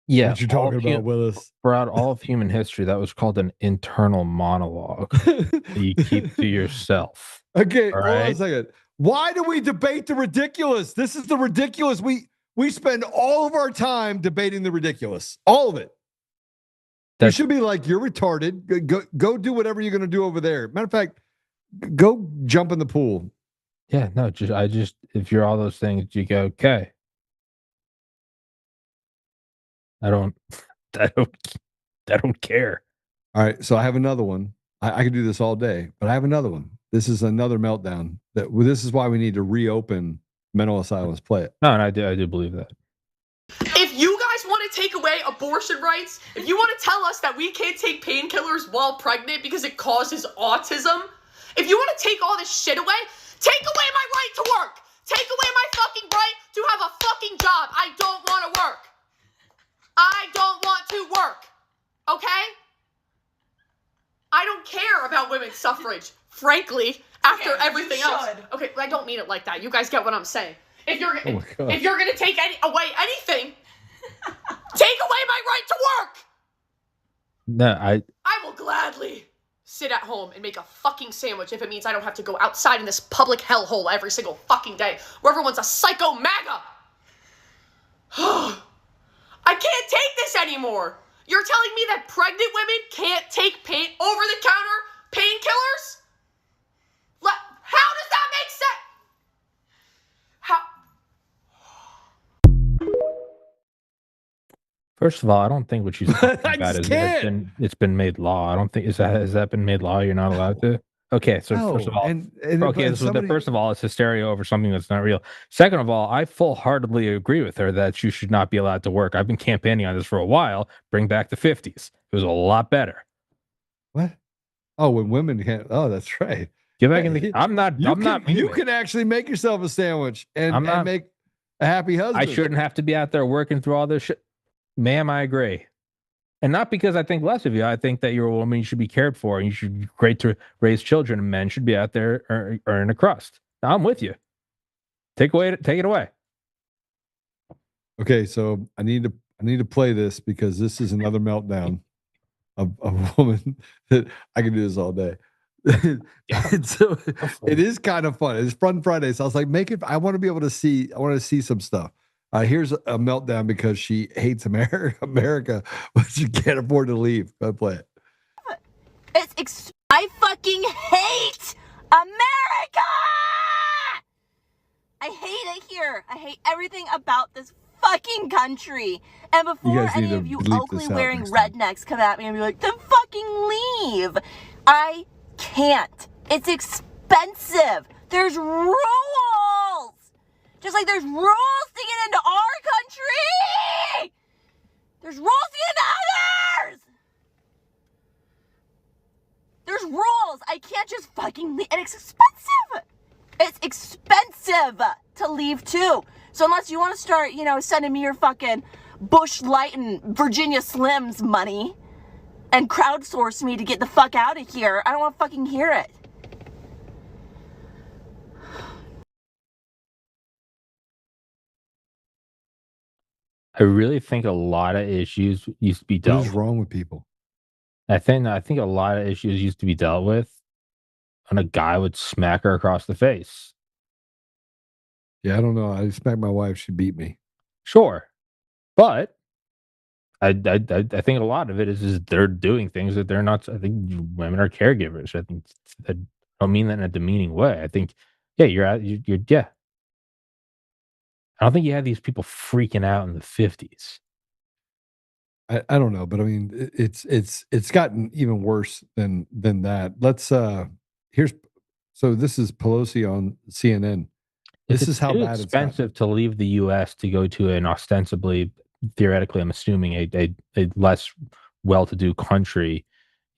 Speaker 2: Yeah,
Speaker 1: what you talking about, Willis?
Speaker 2: Throughout all of human history, that was called an internal monologue that you keep to yourself.
Speaker 1: Okay,
Speaker 2: all
Speaker 1: hold on a
Speaker 2: right?
Speaker 1: second. Why do we debate the ridiculous? This is the ridiculous. We spend all of our time debating the ridiculous. All of it. You should be like, you're retarded. Go do whatever you're going to do over there. Matter of fact, go jump in the pool.
Speaker 2: Yeah, no, if you're all those things, you go, okay. I don't care.
Speaker 1: All right, so I have another one. I could do this all day, but I have another one. This is another meltdown. This is why we need to reopen mental asylums. Play it.
Speaker 2: No, and I do believe that.
Speaker 14: If you guys want to take away abortion rights, if you want to tell us that we can't take painkillers while pregnant because it causes autism, if you want to take all this shit away, take away my right to work. Take away my fucking right to have a fucking job. I don't want to work. I don't want to work. Okay? I don't care about women's suffrage, frankly, after everything else. Okay, I don't mean it like that. You guys get what I'm saying. If you're gonna take away anything, take away my right to work.
Speaker 2: No,
Speaker 14: I will gladly sit at home and make a fucking sandwich if it means I don't have to go outside in this public hellhole every single fucking day where everyone's a psycho MAGA. I can't take this anymore. You're telling me that pregnant women can't take over-the-counter painkillers? How does that make sense?
Speaker 2: First of all, I don't think what she's talking about is it's been made law. I don't think has that been made law? You're not allowed to. Okay, so first of all, first of all, it's hysteria over something that's not real. Second of all, I full-heartedly agree with her that you should not be allowed to work. I've been campaigning on this for a while. Bring back the 50s. It was a lot better.
Speaker 1: What? Oh, when women can't. Oh, that's right.
Speaker 2: Get back in the. I'm not.
Speaker 1: You can actually make yourself a sandwich and make a happy husband.
Speaker 2: I shouldn't have to be out there working through all this shit, ma'am. I agree. And not because I think less of you. I think that you're a woman, you should be cared for, and you should be great to raise children, and men should be out there earning a crust. Now, I'm with you. Take it away.
Speaker 1: Okay, so I need I need to play this because this is another meltdown of a woman that I can do this all day. And so it is kind of fun. It's Fun Friday. So I was like, make it. I want to be able to see. I want to see some stuff. Here's a meltdown because she hates America, but she can't afford to leave. Go play it.
Speaker 15: I fucking hate America! I hate it here. I hate everything about this fucking country. And before any of you Oakley-wearing rednecks come at me and be like, then fucking leave. I can't. It's expensive. There's rules. Just like there's rules to get into our country. There's rules to get into others. There's rules. I can't just fucking leave. And it's expensive. It's expensive to leave too. So unless you want to start, sending me your fucking Bush Light and Virginia Slims money and crowdsource me to get the fuck out of here, I don't want to fucking hear it.
Speaker 2: I really think a lot of issues used to be dealt with.
Speaker 1: What is wrong with people?
Speaker 2: I think a lot of issues used to be dealt with when a guy would smack her across the face.
Speaker 1: Yeah, I don't know. I smacked my wife. She beat me.
Speaker 2: Sure. But I think a lot of it is they're doing things that they're not. I think women are caregivers. I think I don't mean that in a demeaning way. I think, yeah, yeah. I don't think you had these people freaking out in the 50s.
Speaker 1: I don't know, but I mean, it's gotten even worse than that. Let's so this is Pelosi on CNN. This is how bad it's
Speaker 2: expensive to leave the U.S. to go to an ostensibly, theoretically, I'm assuming a less well-to-do country.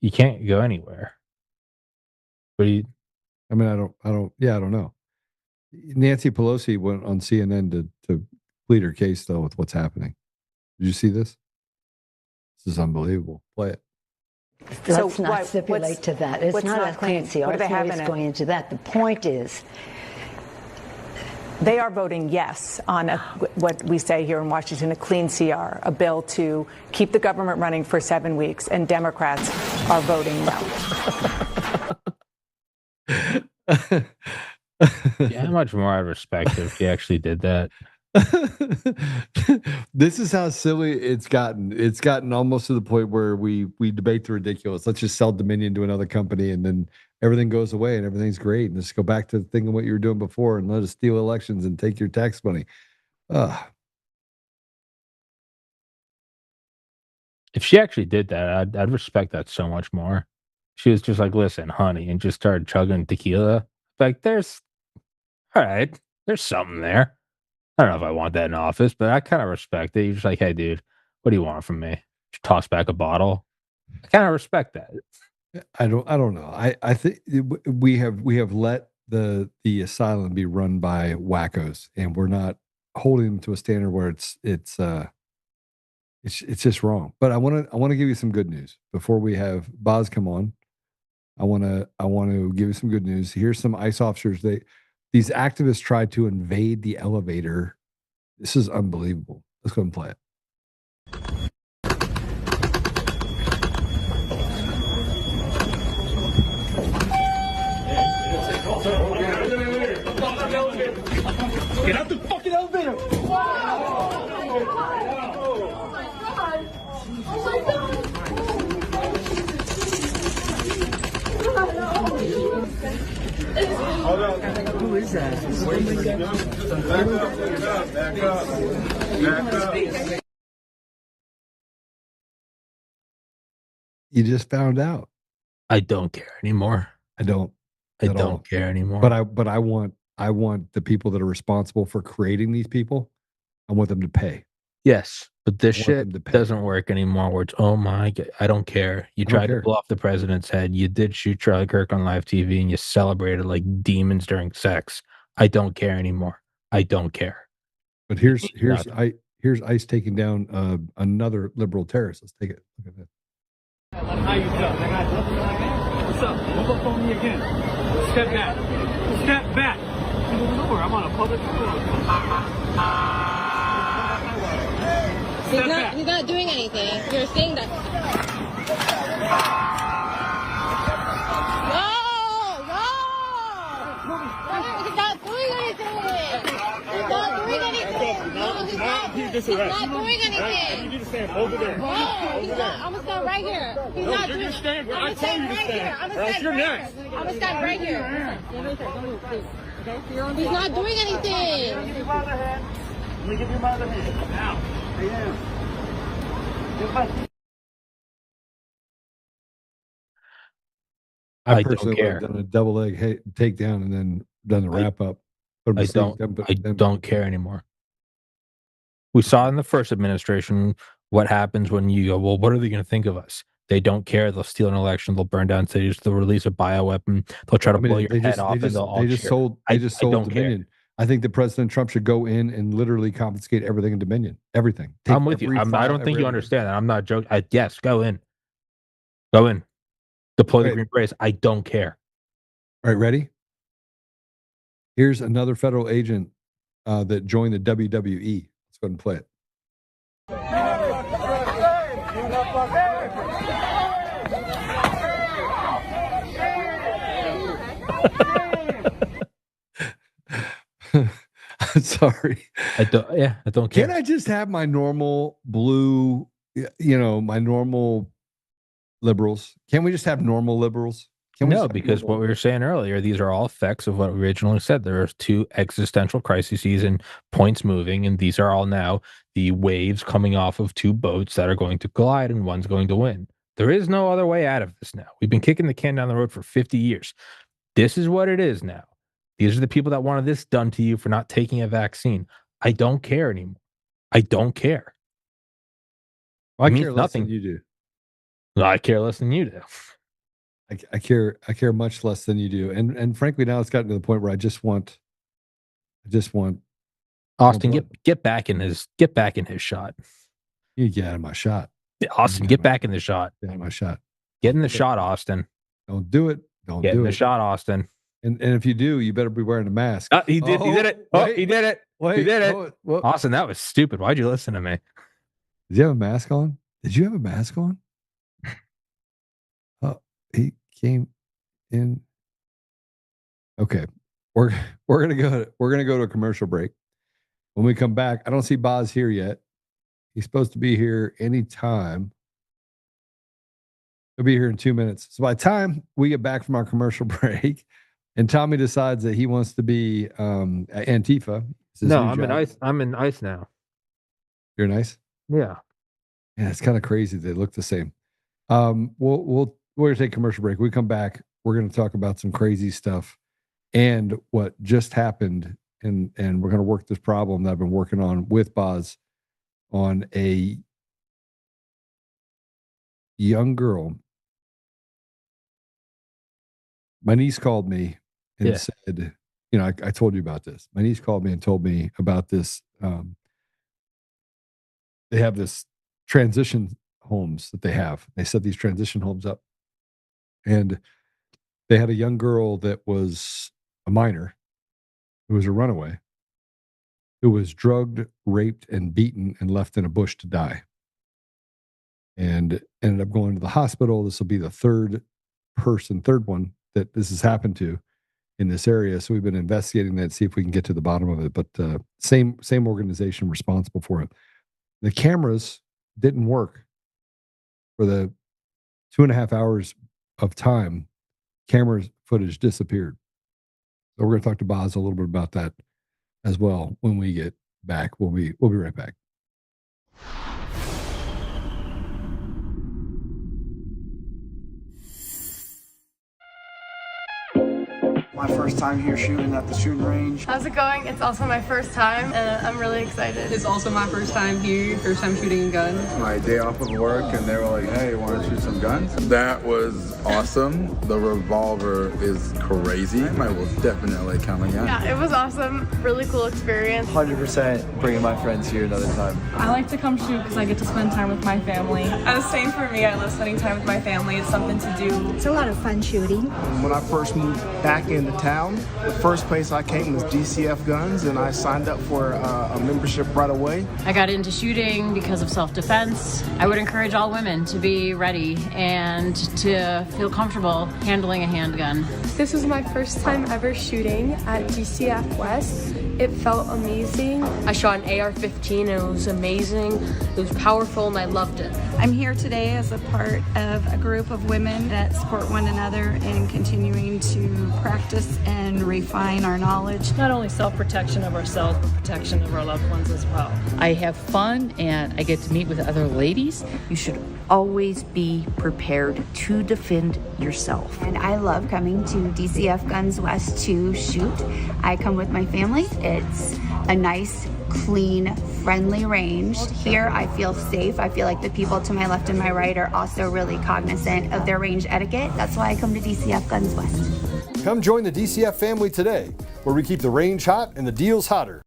Speaker 2: You can't go anywhere. But I don't know. Nancy Pelosi went on CNN to plead her case though with what's happening. Did you see this? This is unbelievable. Play it.
Speaker 16: Let's not stipulate to that. It's not a fancy argument going into that. The point is,
Speaker 17: they are voting yes on what we say here in Washington, a clean CR, a bill to keep the government running for 7 weeks, and Democrats are voting no.
Speaker 2: Yeah, how much more I respect if she actually did that.
Speaker 1: This is how silly it's gotten. It's gotten almost to the point where we debate the ridiculous. Let's just sell Dominion to another company and then everything goes away and everything's great. And just go back to thinking what you were doing before and let us steal elections and take your tax money.
Speaker 2: If she actually did that, I'd respect that so much more. She was just like, listen, honey, and just started chugging tequila. Like, there's something there. I don't know if I want that in office, but I kind of respect it. You're just like, hey, dude, what do you want from me? Just toss back a bottle. I kind of respect that.
Speaker 1: I don't know. I think we have let the asylum be run by wackos, and we're not holding them to a standard where it's just wrong. But I want to give you some good news before we have Boz come on. I want to give you some good news. Here's some ICE officers. These activists tried to invade the elevator. This is unbelievable. Let's go and play it.
Speaker 4: Get out the fucking elevator!
Speaker 16: Who is that?
Speaker 1: Back up. You just found out.
Speaker 2: I don't care anymore.
Speaker 1: I don't
Speaker 2: care anymore.
Speaker 1: But I want the people that are responsible for creating these people, I want them to pay.
Speaker 2: Yes, but this shit doesn't work anymore where it's, oh my God, I don't care. You tried to blow off the president's head. You did shoot Charlie Kirk on live TV and you celebrated like demons during sex. I don't care anymore. I don't care.
Speaker 1: But here's ICE taking down another liberal terrorist. Let's take it. Look at this.
Speaker 18: How you feel? What's up? Don't up on me again. Step back. Step back. I'm on a public road. He's not doing anything. You're saying that. No! He's not doing anything. He's not doing anything. No, he's not doing anything.
Speaker 9: You need to stand over there.
Speaker 18: No, he's not. I'm gonna stand right here. He's not doing anything.
Speaker 9: I told you to stand. That's your next.
Speaker 18: I'm gonna stand right here. He's not doing anything.
Speaker 9: Let me give you my other hand. Let me give you my other hand. Now.
Speaker 1: I personally would have done a double leg takedown and then done the wrap up.
Speaker 2: I don't care anymore. We saw in the first administration what happens when you go, well, what are they going to think of us? They don't care. They'll steal an election. They'll burn down cities. They'll release a bioweapon. They'll try to blow your head off. They just sold
Speaker 1: Dominion. I think that President Trump should go in and literally confiscate everything in Dominion. Everything.
Speaker 2: I'm with you. I don't think you understand that. I'm not joking. Yes, go in. Go in. Deploy the Green Berets. I don't care.
Speaker 1: All right, ready? Here's another federal agent that joined the WWE. Let's go ahead and play it. I'm sorry.
Speaker 2: I don't care.
Speaker 1: Can I just have my normal blue, my normal liberals? Can we just have normal liberals?
Speaker 2: No, because what we were saying earlier, these are all effects of what we originally said. There are two existential crises and points moving, and these are all now the waves coming off of two boats that are going to collide, and one's going to win. There is no other way out of this now. We've been kicking the can down the road for 50 years. This is what it is now. These are the people that wanted this done to you for not taking a vaccine. I don't care anymore. I don't care.
Speaker 1: Well, I care less than you do.
Speaker 2: No, I care less than you do.
Speaker 1: I care much less than you do. And frankly, now it's gotten to the point where I just want
Speaker 2: Austin, get back in his shot.
Speaker 1: You get out of my shot.
Speaker 2: Austin, get back in the shot.
Speaker 1: Get out of my shot.
Speaker 2: Get in the shot, Austin.
Speaker 1: Don't do it.
Speaker 2: Get in the shot, Austin.
Speaker 1: And if you do, you better be wearing a mask.
Speaker 2: He did it. He did it. He did it. Austin, that was stupid. Why'd you listen to me?
Speaker 1: Did you have a mask on? Did you have a mask on? He came in. Okay. We're gonna go to a commercial break. When we come back, I don't see Boz here yet. He's supposed to be here anytime. He'll be here in 2 minutes. So by the time we get back from our commercial break, and Tommy decides that he wants to be Antifa.
Speaker 2: No, I'm in ICE now.
Speaker 1: You're in ICE?
Speaker 2: Yeah.
Speaker 1: Yeah, it's kind of crazy. They look the same. We're going to take a commercial break. When we come back, we're going to talk about some crazy stuff and what just happened. And we're going to work this problem that I've been working on with Boz on a young girl. My niece called me and said, I told you about this. My niece called me and told me about this. They have this transition homes that they have. They set these transition homes up. And they had a young girl that was a minor, who was a runaway, who was drugged, raped, and beaten and left in a bush to die. And ended up going to the hospital. This will be the third one that this has happened to in this area. So we've been investigating that, see if we can get to the bottom of it. But same organization responsible for it. The cameras didn't work for the 2.5 hours of time. Camera footage disappeared. So we're going to talk to Boz a little bit about that as well when we get back. We'll be right back.
Speaker 19: My first time here shooting at the shooting range.
Speaker 20: How's it going? It's also my first time, and I'm really excited.
Speaker 21: It's also my first time here, first time shooting a gun.
Speaker 22: My day off of work, and they were like, hey, want to shoot some guns? That was awesome. The revolver is crazy. I will definitely count again.
Speaker 20: Yeah, it was awesome. Really cool experience.
Speaker 23: 100% bringing my friends here another time.
Speaker 20: I like to come shoot because I get to spend time with my family. And the same for me. I love spending time with my family. It's something to do.
Speaker 24: It's a lot of fun shooting.
Speaker 19: When I first moved back into into town. The first place I came was DCF Guns, and I signed up for a membership right away.
Speaker 3: I got into shooting because of self-defense. I would encourage all women to be ready and to feel comfortable handling a handgun.
Speaker 6: This was my first time ever shooting at DCF West. It felt amazing. I shot an AR-15 and it was amazing. It was powerful and I loved it.
Speaker 7: I'm here today as a part of a group of women that support one another in continuing to practice and refine our knowledge.
Speaker 3: Not only self-protection of ourselves, but protection of our loved ones as well.
Speaker 24: I have fun and I get to meet with other ladies.
Speaker 25: You should always be prepared to defend yourself.
Speaker 12: And I love coming to DCF Guns West to shoot. I come with my family. It's a nice, clean, friendly range. Here I feel safe. I feel like the people to my left and my right are also really cognizant of their range etiquette. That's why I come to DCF Guns West.
Speaker 1: Come join the DCF family today, where we keep the range hot and the deals hotter.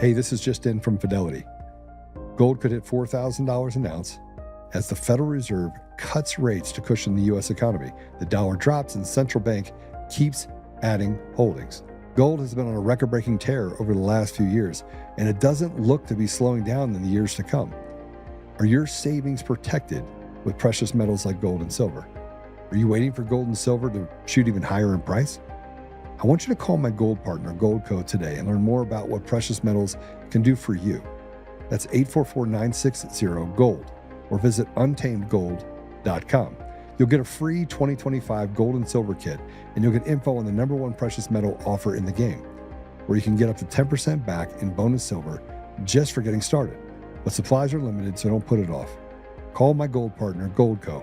Speaker 1: Hey, this is just in from Fidelity. Gold could hit $4,000 an ounce as the Federal Reserve cuts rates to cushion the U.S. economy. The dollar drops and the central bank keeps adding holdings. Gold has been on a record-breaking tear over the last few years, and it doesn't look to be slowing down in the years to come. Are your savings protected with precious metals like gold and silver? Are you waiting for gold and silver to shoot even higher in price? I want you to call my gold partner, Goldco, today and learn more about what precious metals can do for you. That's 844-960-GOLD or visit untamedgold.com. You'll get a free 2025 gold and silver kit, and you'll get info on the #1 precious metal offer in the game, where you can get up to 10% back in bonus silver just for getting started. But supplies are limited, so don't put it off. Call my gold partner, Goldco,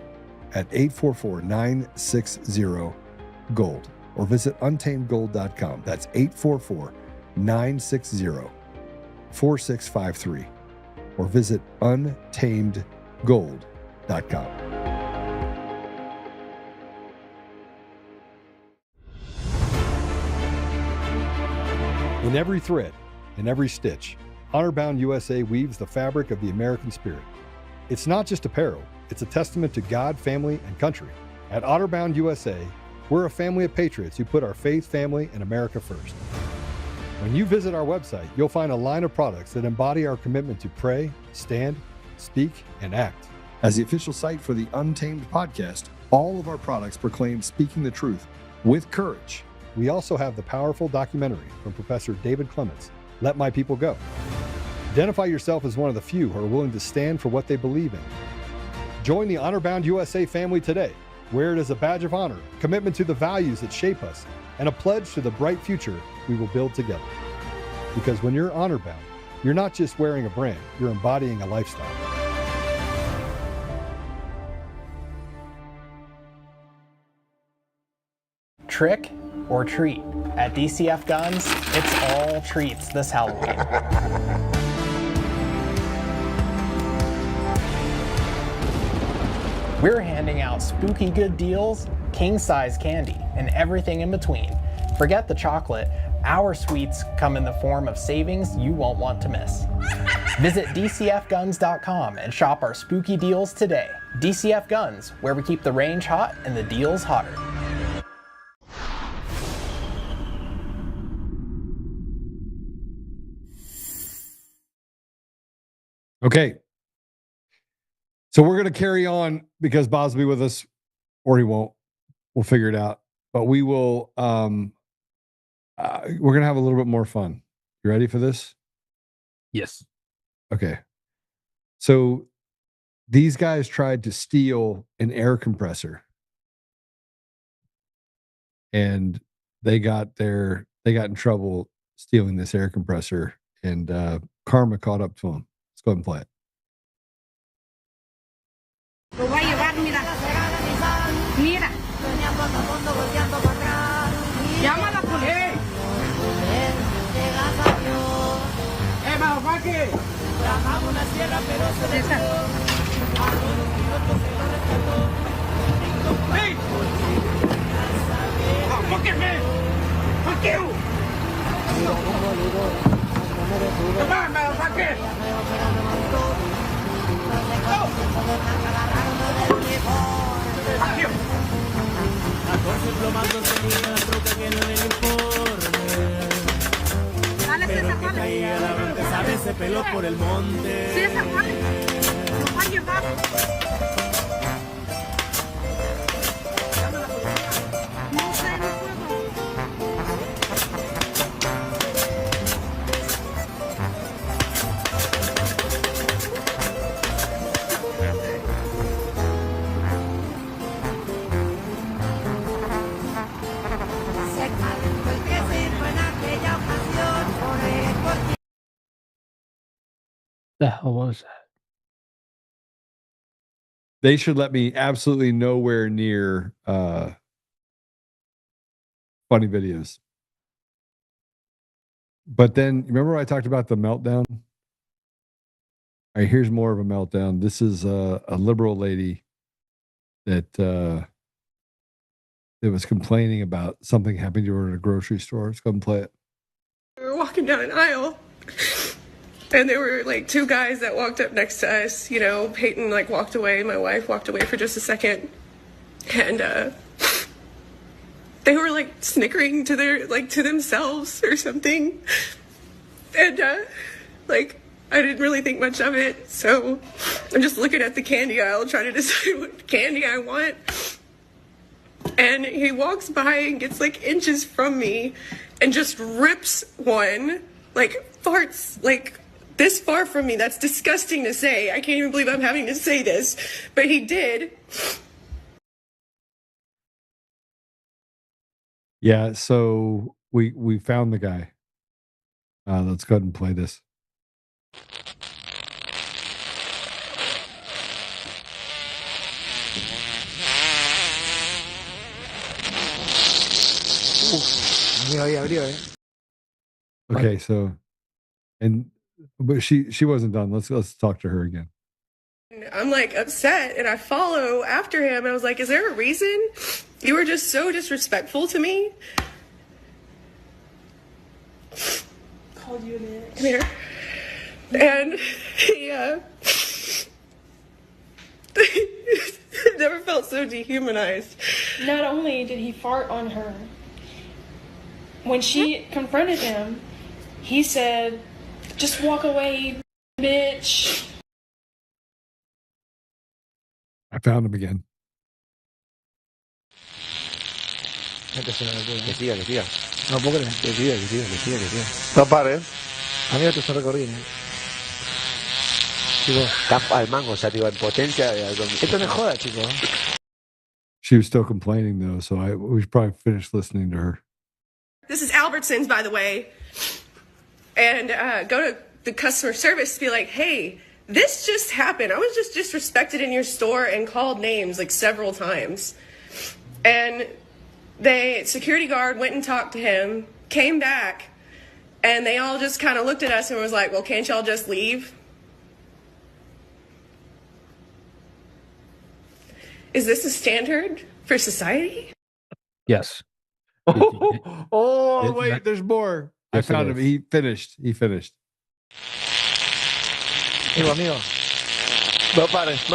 Speaker 1: at 844-960-GOLD or visit untamedgold.com. That's 844-960-4653 or visit untamedgold.com. In every thread, in every stitch, Honor-Bound USA weaves the fabric of the American spirit. It's not just apparel, it's a testament to God, family, and country. At Honor-Bound USA, we're a family of patriots who put our faith, family, and America first. When you visit our website, you'll find a line of products that embody our commitment to pray, stand, speak, and act. As the official site for the Untamed podcast, all of our products proclaim speaking the truth with courage. We also have the powerful documentary from Professor David Clements, Let My People Go. Identify yourself as one of the few who are willing to stand for what they believe in. Join the Honor-Bound USA family today. Wear it as a badge of honor, commitment to the values that shape us, and a pledge to the bright future we will build together. Because when you're honor-bound, you're not just wearing a brand, you're embodying a lifestyle.
Speaker 26: Trick or treat? At DCF Guns, it's all treats this Halloween. We're handing out spooky good deals, king-size candy, and everything in between. Forget the chocolate, our sweets come in the form of savings you won't want to miss. Visit DCFguns.com and shop our spooky deals today. DCF Guns, where we keep the range hot and the deals hotter.
Speaker 1: Okay. So we're going to carry on because Bob's will be with us, or he won't. We'll figure it out. But we will, we're going to have a little bit more fun. You ready for this?
Speaker 2: Yes.
Speaker 1: Okay. So these guys tried to steal an air compressor. And they got in trouble stealing this air compressor, and karma caught up to them. Let's go ahead and play it.
Speaker 27: Lo voy a llevar, mira. Mira. Llama a la policía. Majofaque. Trabajamos una sierra, pero se desató. ¡Hey! Fuck it, man! Fuck you! Come on, motherfucker! Fuck you!
Speaker 2: The hell was that?
Speaker 1: They should let me absolutely nowhere near funny videos. But then remember I talked about the meltdown? All right, here's more of a meltdown. This is a liberal lady that was complaining about something happening to her in a grocery store. Let's go and play it.
Speaker 6: We were walking down an aisle, and there were like two guys that walked up next to us. You know, Peyton like walked away. My wife walked away for just a second, and they were like snickering to to themselves or something, and like I didn't really think much of it. So I'm just looking at the candy aisle trying to decide what candy I want. And he walks by and gets like inches from me and just rips one, like farts like this far from me. That's disgusting to say. I can't even believe I'm having to say this, but he did.
Speaker 1: Yeah, so we found the guy. Let's go ahead and play this. Okay, so but she wasn't done. Let's talk to her again.
Speaker 6: I'm like upset and I follow after him. I was like, is there a reason? You were just so disrespectful to me. Called you a minute. Come here. And he never felt so dehumanized.
Speaker 20: Not only did he fart on her, when she confronted him, he said, just walk away, bitch.
Speaker 1: I found him again.
Speaker 5: Que siga. No, ¿por qué? Que siga. No pares. Amigo, te recorriendo. Chico, está al mango, o sea, digo, en potencia. Esto no es joda, chico.
Speaker 1: She was still complaining though, so we should probably finish listening to her.
Speaker 6: This is Albertsons, by the way. And go to the customer service to be like, hey, this just happened. I was just disrespected in your store and called names like several times. And the security guard went and talked to him, came back, and they all just kind of looked at us and was like, well, can't y'all just leave? Is this a standard for society?
Speaker 2: Yes.
Speaker 1: Wait, there's more. I found him. He finished.
Speaker 5: Amigo. No pares.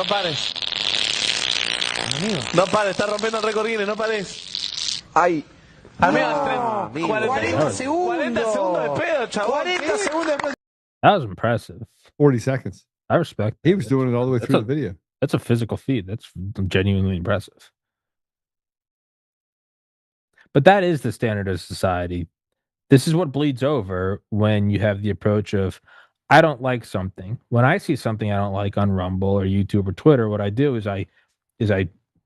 Speaker 5: Amigo. No pares, está rompiendo el récord Guinness, no pares. Ay. Amigo, 40 segundos. 40 segundos de pedo, chabón. 40 segundos de pedo.
Speaker 2: That was impressive.
Speaker 1: 40 seconds.
Speaker 2: I respect
Speaker 1: He was doing it all the way through the video.
Speaker 2: That's a physical feat. That's genuinely impressive. But that is the standard of society. This is what bleeds over when you have the approach of, I don't like something. When I see something I don't like on Rumble or YouTube or Twitter, what I do is I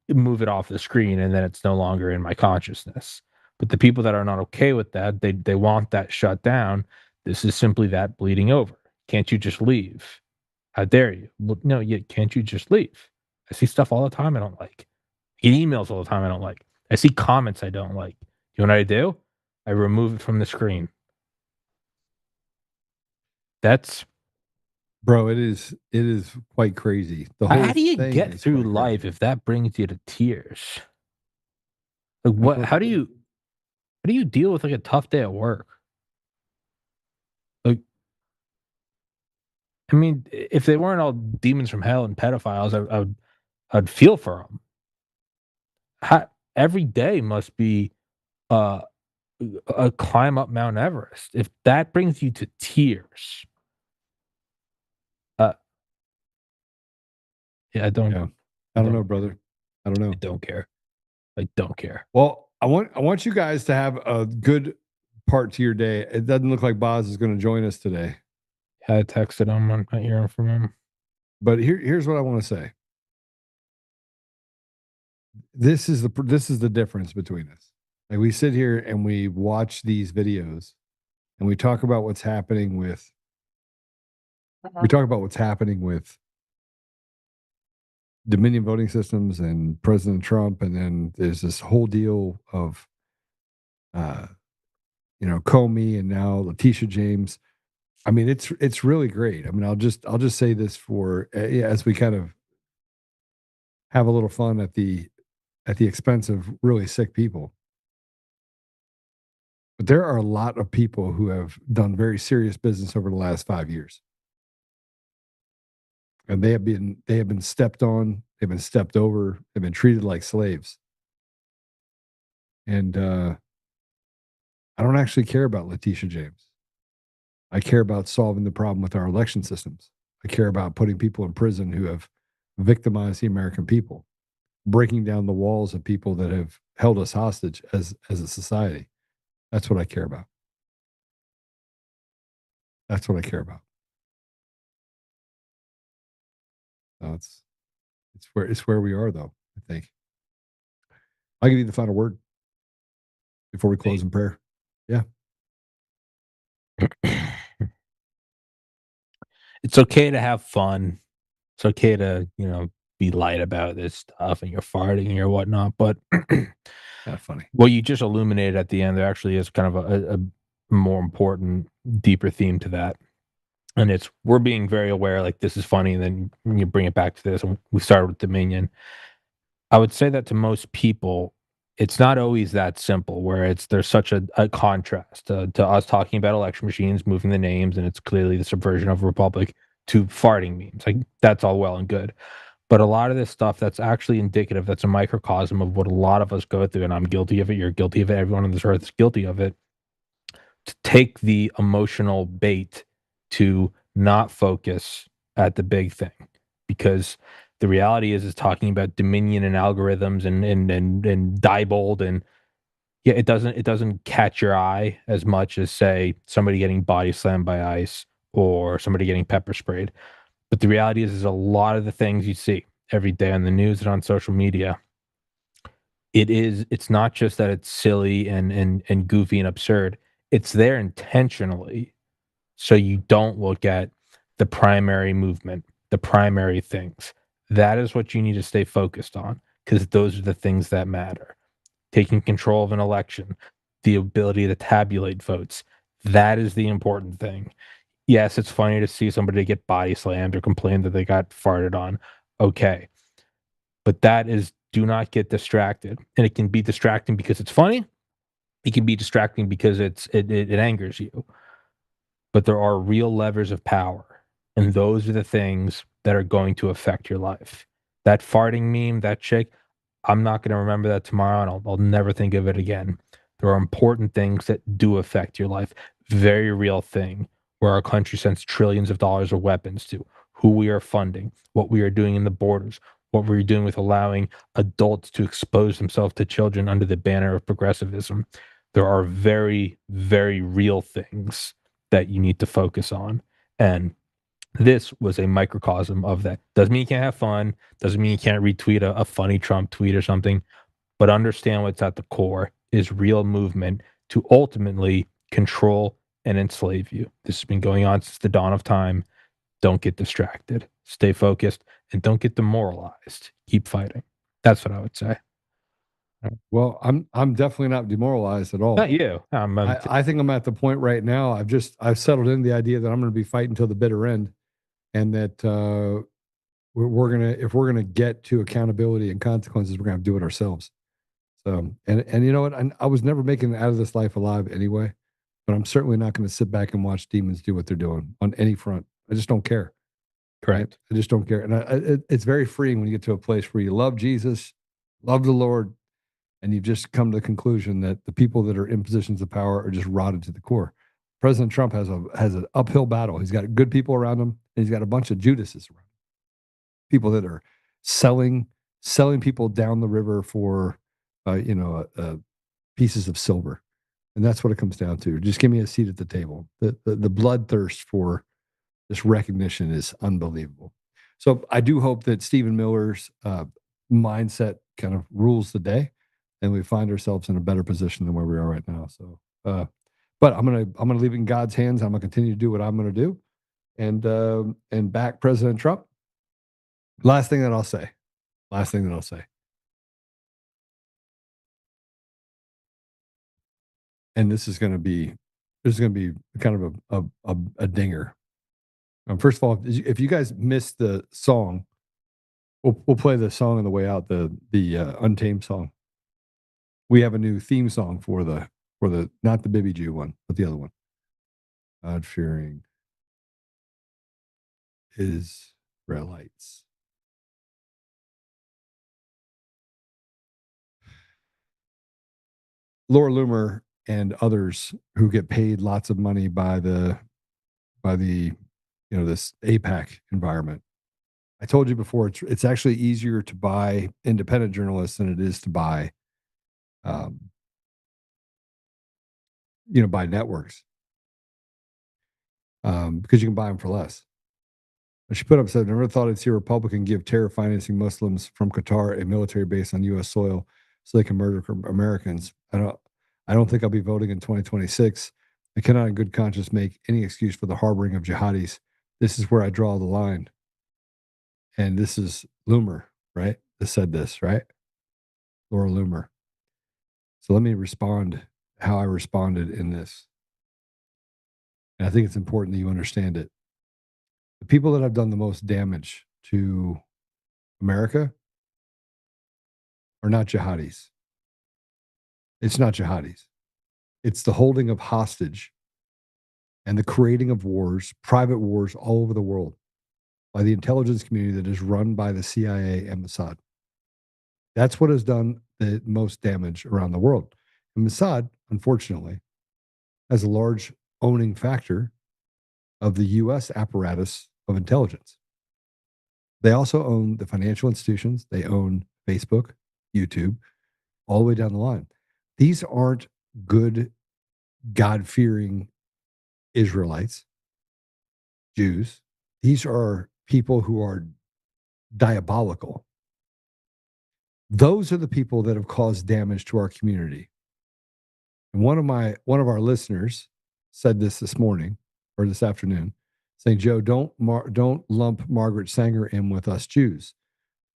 Speaker 2: move it off the screen and then it's no longer in my consciousness. But the people that are not okay with that, they want that shut down. This is simply that bleeding over. Can't you just leave? How dare you? No, can't you just leave? I see stuff all the time I don't like. I get emails all the time I don't like. I see comments I don't like. You know what I do? I remove it from the screen. That's...
Speaker 1: Bro, it is quite crazy.
Speaker 2: How do you get through life if that brings you to tears? Like what? How do you deal with like a tough day at work? Like, I mean, if they weren't all demons from hell and pedophiles, I'd feel for them. every day must be a climb up Mount Everest. If that brings you to tears, I don't.
Speaker 1: Yeah. I don't know, brother. I don't know.
Speaker 2: I don't care. I don't care.
Speaker 1: Well, I want you guys to have a good part to your day. It doesn't look like Boz is going to join us today.
Speaker 2: I texted him. I'm not hearing from him.
Speaker 1: But here's what I want to say. This is the difference between us. Like, we sit here and we watch these videos and we talk about what's happening with Dominion voting systems and President Trump, and then there's this whole deal of Comey and now Letitia James. I mean, it's really great. I mean, I'll just say this for as we kind of have a little fun at the expense of really sick people. But there are a lot of people who have done very serious business over the last 5 years. And they have been stepped on, they've been stepped over, they've been treated like slaves. And I don't actually care about Letitia James. I care about solving the problem with our election systems. I care about putting people in prison who have victimized the American people, breaking down the walls of people that have held us hostage as a society. That's what I care about. That's what I care about. It's where we are, though, I think. I'll give you the final word before we close in prayer. Yeah.
Speaker 2: It's okay to have fun. It's okay to, be light about this stuff and you're farting and you're whatnot. But
Speaker 1: not funny.
Speaker 2: What you just illuminated at the end, there actually is kind of a more important, deeper theme to that. And it's, we're being very aware, like, this is funny, and then you bring it back to this. And we started with Dominion. I would say that to most people, it's not always that simple, where there's such a contrast to us talking about election machines, moving the names, and it's clearly the subversion of a republic, to farting memes. Like, that's all well and good. But a lot of this stuff that's actually indicative, that's a microcosm of what a lot of us go through, and I'm guilty of it, you're guilty of it, everyone on this earth is guilty of it, to take the emotional bait to not focus at the big thing. Because the reality is talking about Dominion and algorithms and Diebold, and yeah, it doesn't catch your eye as much as, say, somebody getting body slammed by ICE or somebody getting pepper sprayed. But the reality is a lot of the things you see every day on the news and on social media, it's not just that it's silly and goofy and absurd. It's there intentionally, so you don't look at the primary movement, the primary things. That is what you need to stay focused on, because those are the things that matter. Taking control of an election, the ability to tabulate votes, that is the important thing. Yes, it's funny to see somebody get body slammed or complain that they got farted on. Okay. But that is, do not get distracted. And it can be distracting because it's funny. It can be distracting because it angers you. But there are real levers of power. And those are the things that are going to affect your life. That farting meme, that chick, I'm not going to remember that tomorrow, and I'll never think of it again. There are important things that do affect your life. Very real thing, where our country sends trillions of dollars of weapons to, who we are funding, what we are doing in the borders, what we're doing with allowing adults to expose themselves to children under the banner of progressivism. There are very, very real things that you need to focus on. And this was a microcosm of that. Doesn't mean you can't have fun. Doesn't mean you can't retweet a funny Trump tweet or something. But understand what's at the core is real movement to ultimately control and enslave you. This has been going on since the dawn of time. Don't get distracted. Stay focused and don't get demoralized. Keep fighting. That's what I would say.
Speaker 1: Well, I'm definitely not demoralized at all.
Speaker 2: Not you.
Speaker 1: I think I'm at the point right now. I've settled in the idea that I'm going to be fighting until the bitter end, and that if we're gonna get to accountability and consequences, we're gonna have to do it ourselves. So, and you know what? I was never making it out of this life alive anyway, but I'm certainly not going to sit back and watch demons do what they're doing on any front. I just don't care.
Speaker 2: Correct.
Speaker 1: I just don't care. And it's very freeing when you get to a place where you love Jesus, love the Lord, And you've just come to the conclusion that the people that are in positions of power are just rotted to the core. President Trump has an uphill battle. He's got good people around him, and he's got a bunch of Judases around him. People that are selling people down the river for, pieces of silver. And that's what it comes down to. Just give me a seat at the table. The bloodthirst for this recognition is unbelievable. So I do hope that Stephen Miller's mindset kind of rules the day, and we find ourselves in a better position than where we are right now. So, but I'm gonna leave it in God's hands. I'm gonna continue to do what I'm gonna do, and back President Trump. Last thing that I'll say. And this is going to be kind of a dinger. First of all, if you guys missed the song, we'll play the song on the way out, the Untamed song. We have a new theme song for the not the Baby Jew one, but the other one. God-fearing Israelites. Laura Loomer and others who get paid lots of money by the this APAC environment. I told you before, it's actually easier to buy independent journalists than it is to buy by networks, because you can buy them for less. She put up, said, never thought I'd see a Republican give terror financing Muslims from Qatar a military base on U.S. soil so they can murder Americans. I don't think I'll be voting in 2026. I cannot in good conscience make any excuse for the harboring of jihadis. This is where I draw the line. And this is Loomer, right? That said this, right? Laura Loomer. So let me respond how I responded in this. And I think it's important that you understand it. The people that have done the most damage to America are not jihadis. It's not jihadis. It's the holding of hostage and the creating of wars, private wars all over the world by the intelligence community that is run by the CIA and Mossad. That's what has done the most damage around the world. And Mossad, unfortunately, has a large owning factor of the U.S. apparatus of intelligence. They also own the financial institutions. They own Facebook, YouTube, all the way down the line. These aren't good, God-fearing Israelites, Jews. These are people who are diabolical. Those are the people that have caused damage to our community. And one of our listeners said this morning or this afternoon, saying, Joe, don't lump Margaret Sanger in with us Jews.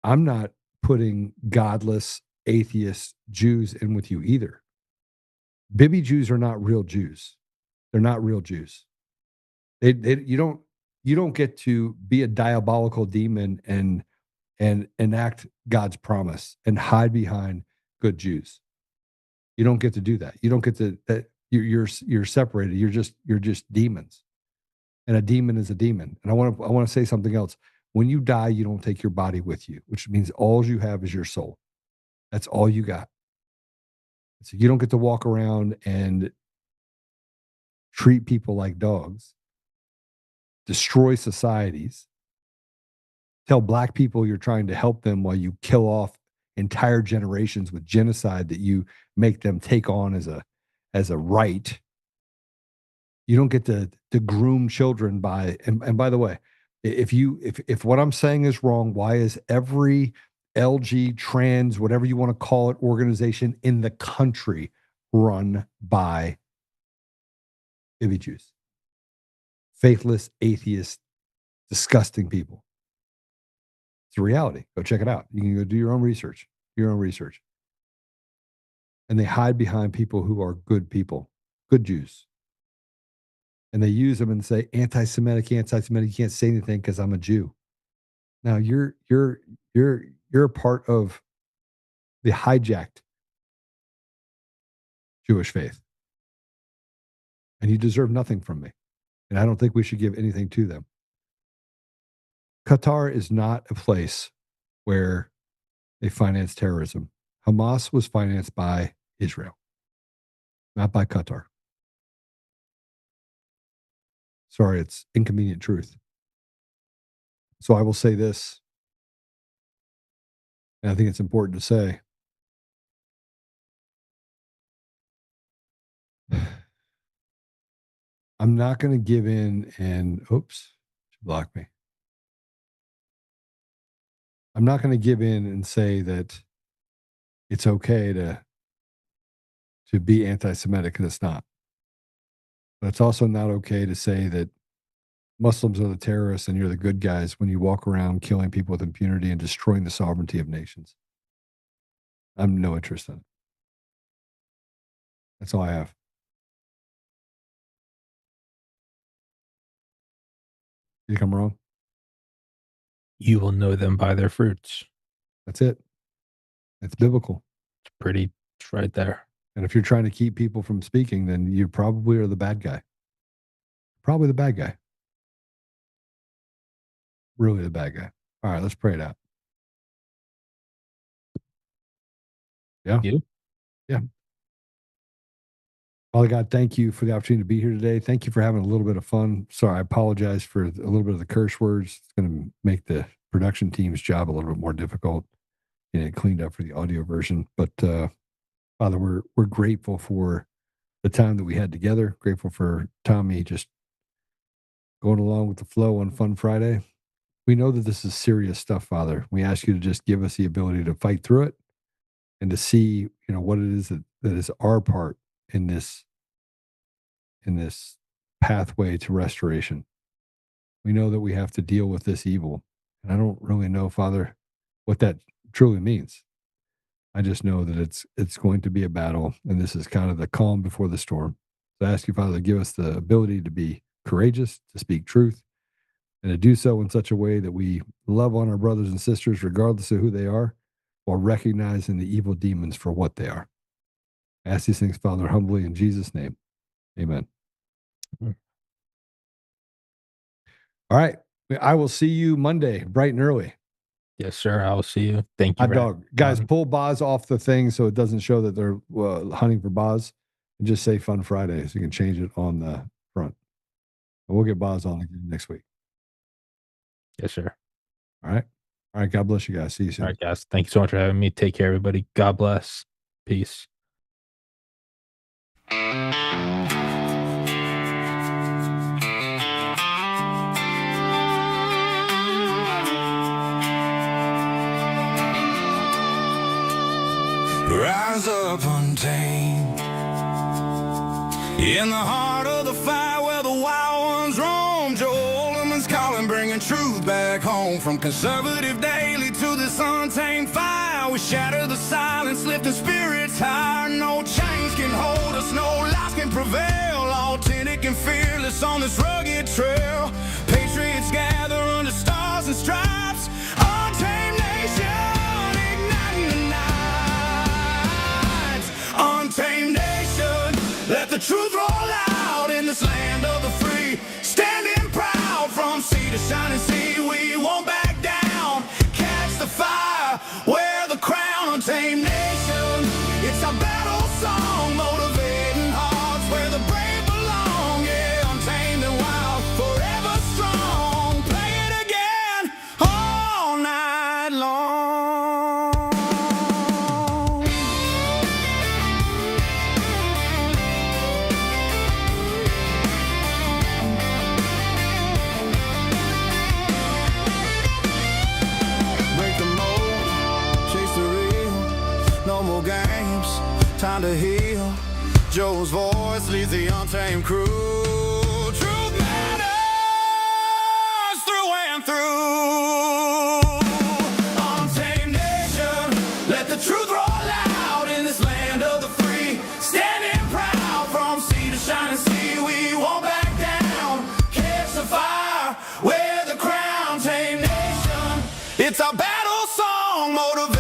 Speaker 1: I'm not putting godless, atheist Jews in with you either. Bibi Jews are not real Jews. They're not real Jews. You don't get to be a diabolical demon and enact God's promise and hide behind good Jews. You don't get to do that. You don't get to that. You're separated. You're just demons. And a demon is a demon. And I want to say something else. When you die, you don't take your body with you, which means all you have is your soul. That's all you got. So you don't get to walk around and treat people like dogs, destroy societies, tell black people you're trying to help them while you kill off entire generations with genocide that you make them take on as a right. You don't get to groom children by, and by the way, if what I'm saying is wrong, why is every LG, trans, whatever you want to call it, organization in the country run by Bibi Jews? Faithless, atheist, disgusting people. It's a reality. Go check it out. You can go do your own research. And they hide behind people who are good people, good Jews. And they use them and say, anti-Semitic. You can't say anything because I'm a Jew. Now you're a part of the hijacked Jewish faith. And you deserve nothing from me. And I don't think we should give anything to them. Qatar is not a place where they finance terrorism. Hamas was financed by Israel, not by Qatar. Sorry, it's inconvenient truth. So I will say this, and I think it's important to say. I'm not going to give in and, oops, she blocked me. I'm not going to give in and say that it's okay to be anti-Semitic, because it's not. But it's also not okay to say that Muslims are the terrorists and you're the good guys when you walk around killing people with impunity and destroying the sovereignty of nations. I'm no interest in it. That's all I have. You think I'm wrong?
Speaker 2: You will know them by their fruits.
Speaker 1: That's it. It's biblical.
Speaker 2: It's right there.
Speaker 1: And if you're trying to keep people from speaking, then you probably are the bad guy. Probably the bad guy. Really the bad guy. All right, let's pray it out. Yeah.
Speaker 2: You?
Speaker 1: Yeah. Father God, thank you for the opportunity to be here today. Thank you for having a little bit of fun. Sorry, I apologize for a little bit of the curse words. It's going to make the production team's job a little bit more difficult. It cleaned up for the audio version. But Father, we're grateful for the time that we had together. Grateful for Tommy just going along with the flow on Fun Friday. We know that this is serious stuff, Father. We ask you to just give us the ability to fight through it and to see, what it is that is our part in this pathway to restoration. We know that we have to deal with this evil. And I don't really know, Father, what that truly means. I just know that it's going to be a battle, and this is kind of the calm before the storm. So I ask you, Father, to give us the ability to be courageous, to speak truth, and to do so in such a way that we love on our brothers and sisters, regardless of who they are, while recognizing the evil demons for what they are. I ask these things, Father, humbly in Jesus' name. Amen. All right. I will see you Monday, bright and early.
Speaker 2: Yes, sir. I will see you. Thank you.
Speaker 1: Hot dog. Guys, pull Boz off the thing so it doesn't show that they're hunting for Boz. And just say Fun Friday so you can change it on the front. And we'll get Boz on again next week.
Speaker 2: Yes, sir.
Speaker 1: All right. All right. God bless you guys. See you soon.
Speaker 2: All right, guys. Thank you so much for having me. Take care, everybody. God bless. Peace.
Speaker 4: Rise up untamed in the heart of the fight where the wild ones roam. Joe Oltmann's calling, bringing truth back home. From conservative daily to this untamed fire, we shatter the silence, lifting spirits high. No chains can hold us, no lies can prevail. Authentic and fearless on this rugged trail. Patriots gather under stars and stripes. Untamed nation. Untamed nation, let the truth roll out in this land of the free. Standing proud from sea to shining sea, we won't back down. Catch the fire, wear the crown. Untamed nation, it's our battle song, motivating hearts where the brave belong. Yeah, untamed and wild, forever strong. Play it again all night long. Time to heal. Joe's voice leads the untamed crew. Truth matters through and through. Untamed nation, let the truth roll out in this land of the free. Standing proud from sea to shining sea, we won't back down. Catch the fire, wear the crown. Untamed nation, it's our battle song, motivate.